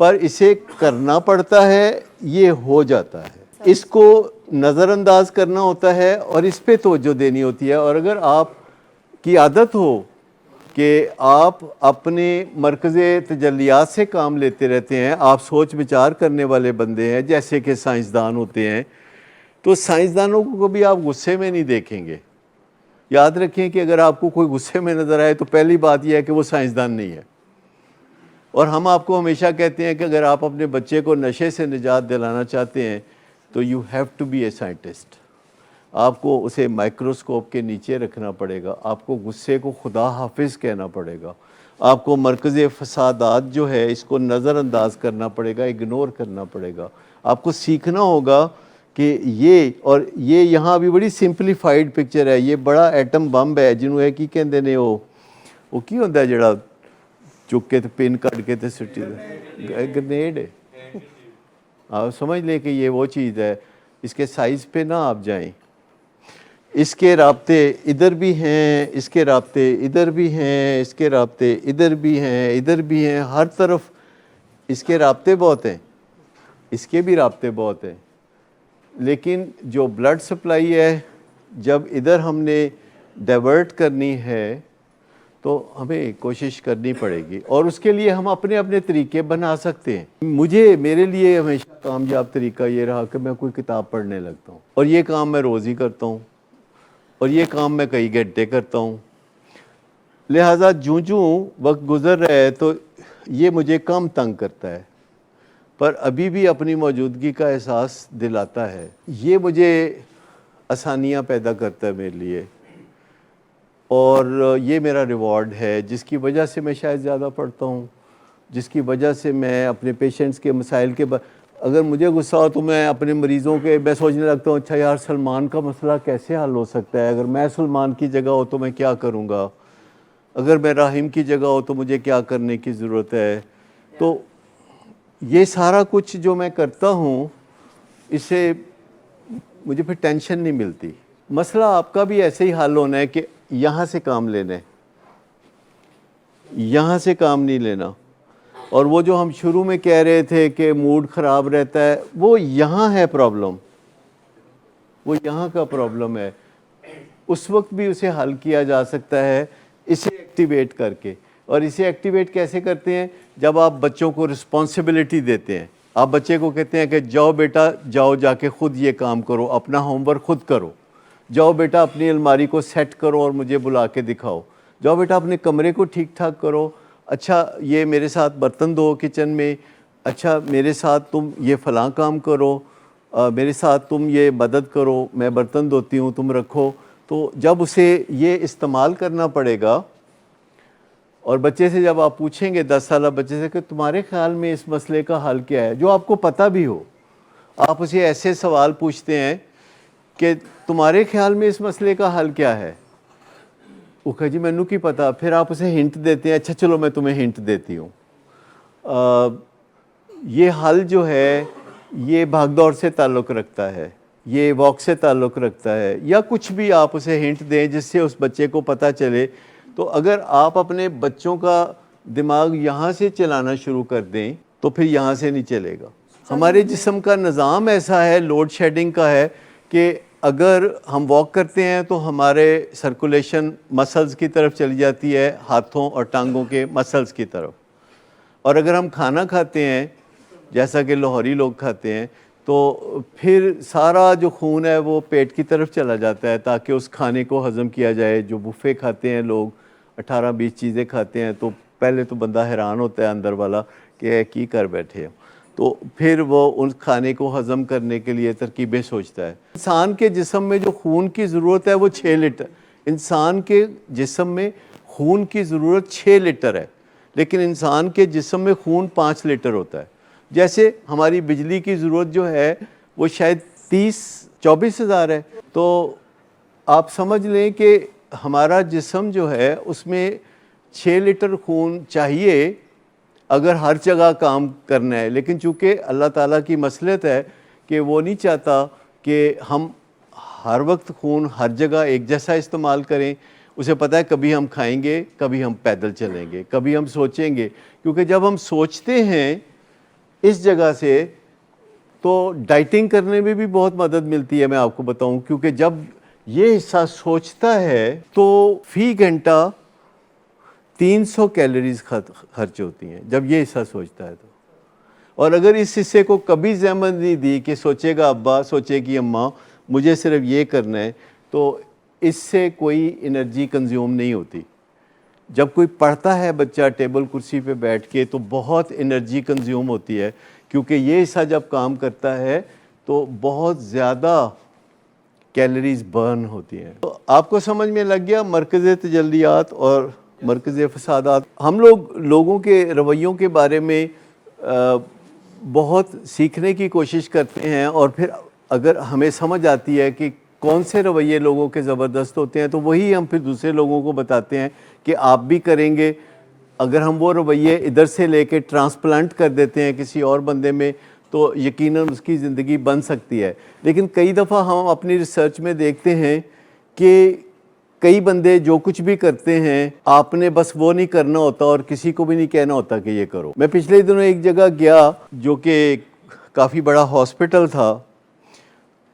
پر اسے کرنا پڑتا ہے، یہ ہو جاتا ہے. اس کو نظر انداز کرنا ہوتا ہے اور اس پہ توجہ دینی ہوتی ہے. اور اگر آپ کی عادت ہو کہ آپ اپنے مرکز تجلیات سے کام لیتے رہتے ہیں، آپ سوچ بچار کرنے والے بندے ہیں جیسے کہ سائنسدان ہوتے ہیں، تو سائنسدانوں کو کبھی آپ غصے میں نہیں دیکھیں گے. یاد رکھیں کہ اگر آپ کو کوئی غصے میں نظر آئے تو پہلی بات یہ ہے کہ وہ سائنسدان نہیں ہے. اور ہم آپ کو ہمیشہ کہتے ہیں کہ اگر آپ اپنے بچے کو نشے سے نجات دلانا چاہتے ہیں تو you have to be a scientist. آپ کو اسے مائکروسکوپ کے نیچے رکھنا پڑے گا، آپ کو غصے کو خدا حافظ کہنا پڑے گا، آپ کو مرکز فسادات جو ہے اس کو نظر انداز کرنا پڑے گا، اگنور کرنا پڑے گا. آپ کو سیکھنا ہوگا کہ یہ اور یہ یہاں ابھی بڑی سمپلیفائڈ پکچر ہے. یہ بڑا ایٹم بمب ہے جنہوں ہے کی کہندے نے وہ کی ہوتا ہے جڑا چک کے پن کٹ کے تے سٹی گرنیڈ ہے. آپ سمجھ لیں کہ یہ وہ چیز ہے. اس کے سائز پہ نہ آپ جائیں. اس کے رابطے ادھر بھی ہیں، اس کے رابطے ادھر بھی ہیں، اس کے رابطے ادھر بھی ہیں، ادھر بھی ہیں، ہر طرف اس کے رابطے بہت ہیں، اس کے بھی رابطے بہت ہیں. لیکن جو بلڈ سپلائی ہے جب ادھر ہم نے ڈائیورٹ کرنی ہے تو ہمیں کوشش کرنی پڑے گی اور اس کے لیے ہم اپنے اپنے طریقے بنا سکتے ہیں. میرے لیے ہمیشہ کامیاب طریقہ یہ رہا کہ میں کوئی کتاب پڑھنے لگتا ہوں، اور یہ کام میں روز ہی کرتا ہوں اور یہ کام میں کئی گھنٹے کرتا ہوں. لہٰذا جوں وقت گزر رہا ہے تو یہ مجھے کم تنگ کرتا ہے، پر ابھی بھی اپنی موجودگی کا احساس دلاتا ہے. یہ مجھے آسانیاں پیدا کرتا ہے میرے لیے، اور یہ میرا ریوارڈ ہے جس کی وجہ سے میں شاید زیادہ پڑھتا ہوں، جس کی وجہ سے میں اپنے پیشنٹس کے مسائل کے اگر مجھے غصہ ہو تو میں اپنے مریضوں کے میں سوچنے لگتا ہوں اچھا یار سلمان کا مسئلہ کیسے حل ہو سکتا ہے، اگر میں سلمان کی جگہ ہو تو میں کیا کروں گا، اگر میں راحم کی جگہ ہو تو مجھے کیا کرنے کی ضرورت ہے. تو یہ سارا کچھ جو میں کرتا ہوں اس سے مجھے پھر ٹینشن نہیں ملتی. مسئلہ آپ کا بھی ایسے ہی حل ہونا ہے کہ یہاں سے کام لینا ہے، یہاں سے کام نہیں لینا. اور وہ جو ہم شروع میں کہہ رہے تھے کہ موڈ خراب رہتا ہے، وہ یہاں ہے پرابلم، وہ یہاں کا پرابلم ہے. اس وقت بھی اسے حل کیا جا سکتا ہے اسے ایکٹیویٹ کر کے. اور اسے ایکٹیویٹ کیسے کرتے ہیں؟ جب آپ بچوں کو رسپانسبلٹی دیتے ہیں. آپ بچے کو کہتے ہیں کہ جاؤ بیٹا، جاؤ جا کے خود یہ کام کرو، اپنا ہوم ورک خود کرو، جاؤ بیٹا اپنی الماری کو سیٹ کرو اور مجھے بلا کے دکھاؤ، جاؤ بیٹا اپنے کمرے کو ٹھیک ٹھاک کرو، اچھا یہ میرے ساتھ برتن دھو کچن میں، اچھا میرے ساتھ تم یہ فلاں کام کرو، میرے ساتھ تم یہ مدد کرو، میں برتن دھوتی ہوں تم رکھو. تو جب اسے یہ استعمال کرنا پڑے گا، اور بچے سے جب آپ پوچھیں گے 10 سالہ بچے سے کہ تمہارے خیال میں اس مسئلے کا حل کیا ہے، جو آپ کو پتہ بھی ہو، آپ اسے ایسے سوال پوچھتے ہیں کہ تمہارے خیال میں اس مسئلے کا حل کیا ہے، وہ کہا جی مینوں کی پتہ. پھر آپ اسے ہنٹ دیتے ہیں، اچھا چلو میں تمہیں ہنٹ دیتی ہوں. یہ حل جو ہے یہ بھاگ دوڑ سے تعلق رکھتا ہے، یہ واک سے تعلق رکھتا ہے، یا کچھ بھی آپ اسے ہنٹ دیں جس سے اس بچے کو پتہ چلے. تو اگر آپ اپنے بچوں کا دماغ یہاں سے چلانا شروع کر دیں تو پھر یہاں سے نہیں چلے گا. ہمارے جسم کا نظام ایسا ہے، لوڈ شیڈنگ کا ہے، کہ اگر ہم واک کرتے ہیں تو ہمارے سرکولیشن مسلز کی طرف چلی جاتی ہے، ہاتھوں اور ٹانگوں کے مسلز کی طرف. اور اگر ہم کھانا کھاتے ہیں جیسا کہ لاہوری لوگ کھاتے ہیں تو پھر سارا جو خون ہے وہ پیٹ کی طرف چلا جاتا ہے تاکہ اس کھانے کو ہضم کیا جائے. جو بفے کھاتے ہیں لوگ، 18-20 چیزیں کھاتے ہیں، تو پہلے تو بندہ حیران ہوتا ہے اندر والا کہ کی کر بیٹھے ہیں، تو پھر وہ ان کھانے کو ہضم کرنے کے لیے ترکیبیں سوچتا ہے. انسان کے جسم میں جو خون کی ضرورت ہے وہ 6 لیٹر، انسان کے جسم میں خون کی ضرورت 6 لیٹر ہے، لیکن انسان کے جسم میں خون 5 لیٹر ہوتا ہے. جیسے ہماری بجلی کی ضرورت جو ہے وہ شاید 24 ہزار ہے. تو آپ سمجھ لیں کہ ہمارا جسم جو ہے اس میں 6 لیٹر خون چاہیے اگر ہر جگہ کام کرنا ہے. لیکن چونکہ اللہ تعالیٰ کی مصلحت ہے کہ وہ نہیں چاہتا کہ ہم ہر وقت خون ہر جگہ ایک جیسا استعمال کریں. اسے پتہ ہے کبھی ہم کھائیں گے, کبھی ہم پیدل چلیں گے, کبھی ہم سوچیں گے. کیونکہ جب ہم سوچتے ہیں اس جگہ سے تو ڈائٹنگ کرنے میں بھی بہت مدد ملتی ہے, میں آپ کو بتاؤں. کیونکہ جب یہ حصہ سوچتا ہے تو فی گھنٹہ 300 کیلوریز خرچ ہوتی ہیں جب یہ حصہ سوچتا ہے تو. اور اگر اس حصے کو کبھی زحمت نہیں دی کہ سوچے گا ابا, سوچے گی اماں, مجھے صرف یہ کرنا ہے, تو اس سے کوئی انرجی کنزیوم نہیں ہوتی. جب کوئی پڑھتا ہے بچہ ٹیبل کرسی پہ بیٹھ کے تو بہت انرجی کنزیوم ہوتی ہے, کیونکہ یہ حصہ جب کام کرتا ہے تو بہت زیادہ کیلوریز برن ہوتی ہیں. تو آپ کو سمجھ میں لگ گیا مرکز تجلیات اور مرکز فسادات. ہم لوگوں کے رویوں کے بارے میں بہت سیکھنے کی کوشش کرتے ہیں, اور پھر اگر ہمیں سمجھ آتی ہے کہ کون سے رویے لوگوں کے زبردست ہوتے ہیں تو وہی ہم پھر دوسرے لوگوں کو بتاتے ہیں کہ آپ بھی کریں گے. اگر ہم وہ رویے ادھر سے لے کے ٹرانسپلانٹ کر دیتے ہیں کسی اور بندے میں تو یقیناً اس کی زندگی بن سکتی ہے. لیکن کئی دفعہ ہم اپنی ریسرچ میں دیکھتے ہیں کہ کئی بندے جو کچھ بھی کرتے ہیں آپ نے بس وہ نہیں کرنا ہوتا اور کسی کو بھی نہیں کہنا ہوتا کہ یہ کرو. میں پچھلے دنوں ایک جگہ گیا جو کہ کافی بڑا ہاسپٹل تھا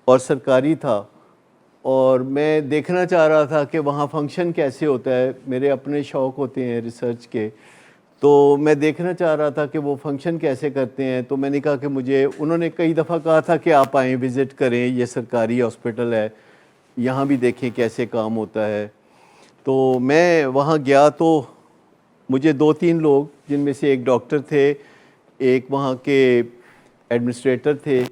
اور سرکاری تھا, اور میں دیکھنا چاہ رہا تھا کہ وہاں فنکشن کیسے ہوتا ہے. میرے اپنے شوق ہوتے ہیں ریسرچ کے, تو میں دیکھنا چاہ رہا تھا کہ وہ فنکشن کیسے کرتے ہیں. تو میں نے کہا کہ انہوں نے کئی دفعہ کہا تھا کہ آپ آئیں وزٹ کریں, یہ سرکاری ہاسپٹل ہے, یہاں بھی دیکھیں کیسے کام ہوتا ہے. تو میں وہاں گیا تو مجھے 2-3 لوگ, جن میں سے ایک ڈاکٹر تھے, ایک وہاں کے ایڈمنسٹریٹر تھے,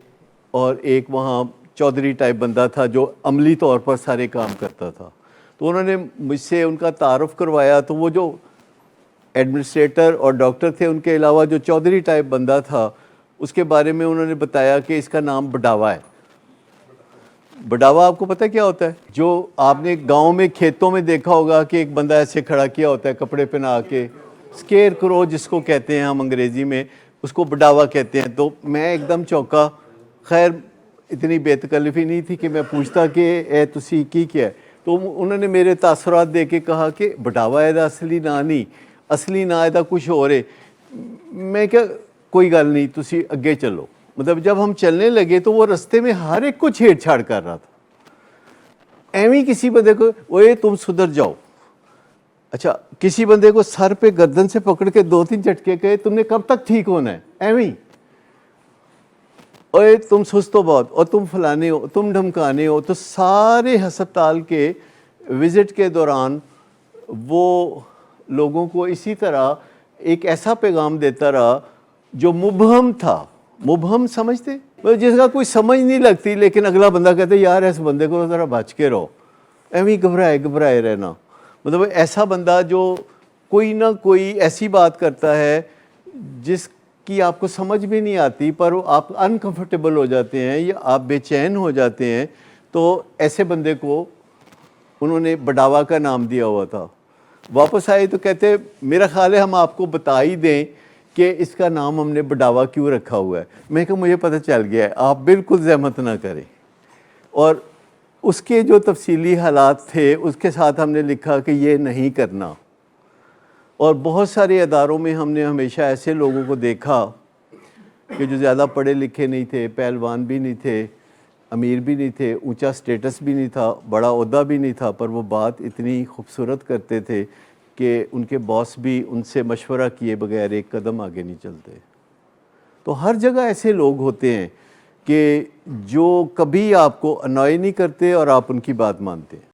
اور ایک وہاں چودھری ٹائپ بندہ تھا جو عملی طور پر سارے کام کرتا تھا. تو انہوں نے مجھ سے ان کا تعارف کروایا. تو وہ جو ایڈمنسٹریٹر اور ڈاکٹر تھے, ان کے علاوہ جو چودھری ٹائپ بندہ تھا, اس کے بارے میں انہوں نے بتایا کہ اس کا نام بڈاوا ہے. بڈاوا آپ کو پتہ کیا ہوتا ہے؟ جو آپ نے گاؤں میں کھیتوں میں دیکھا ہوگا کہ ایک بندہ ایسے کھڑا کیا ہوتا ہے کپڑے پہنا کے, اسکیئر کرو جس کو کہتے ہیں ہم انگریزی میں, اس کو بڈاوا کہتے ہیں. تو میں ایک دم چوکا. خیر اتنی بے تکلفی نہیں تھی کہ میں پوچھتا کہ اے تسی کی کیا ہے. تو انہوں نے میرے تاثرات دے کے کہا کہ بڈاوا ہے اصلی نا نہیں, اصلی نا ہے کچھ اور ہے. میں کیا کوئی گل نہیں, تسی اگے چلو. مطلب جب ہم چلنے لگے تو وہ رستے میں ہر ایک کو چھیڑ چھاڑ کر رہا تھا. ایویں کسی بندے کو اوے تم سدھر جاؤ. اچھا کسی بندے کو سر پہ گردن سے پکڑ کے 2-3 جھٹکے کہے تم نے کب تک ٹھیک ہونا ہے, ایویں اوے تم سست ہو بہت, اور تم فلانے ہو, تم دھمکانے ہو. تو سارے ہسپتال کے وزٹ کے دوران وہ لوگوں کو اسی طرح ایک ایسا پیغام دیتا رہا جو مبہم تھا. مبہم سمجھتے, جس کا کوئی سمجھ نہیں لگتی, لیکن اگلا بندہ کہتے یار اس بندے کو ذرا بچ کے رہو. ایویں گھبرائے رہنا. مطلب ایسا بندہ جو کوئی نہ کوئی ایسی بات کرتا ہے جس کی آپ کو سمجھ بھی نہیں آتی, پر آپ انکمفرٹیبل ہو جاتے ہیں یا آپ بے چین ہو جاتے ہیں. تو ایسے بندے کو انہوں نے بڈاوا کا نام دیا ہوا تھا. واپس آئے تو کہتے میرا خیال ہے ہم آپ کو بتا ہی دیں کہ اس کا نام ہم نے بڈاوا کیوں رکھا ہوا ہے. میں کہا مجھے پتہ چل گیا ہے, آپ بالکل زحمت نہ کریں. اور اس کے جو تفصیلی حالات تھے اس کے ساتھ ہم نے لکھا کہ یہ نہیں کرنا. اور بہت سارے اداروں میں ہم نے ہمیشہ ایسے لوگوں کو دیکھا کہ جو زیادہ پڑھے لکھے نہیں تھے, پہلوان بھی نہیں تھے, امیر بھی نہیں تھے, اونچا سٹیٹس بھی نہیں تھا, بڑا عہدہ بھی نہیں تھا, پر وہ بات اتنی خوبصورت کرتے تھے کہ ان کے باس بھی ان سے مشورہ کیے بغیر ایک قدم آگے نہیں چلتے. تو ہر جگہ ایسے لوگ ہوتے ہیں کہ جو کبھی آپ کو انوائے نہیں کرتے اور آپ ان کی بات مانتے ہیں.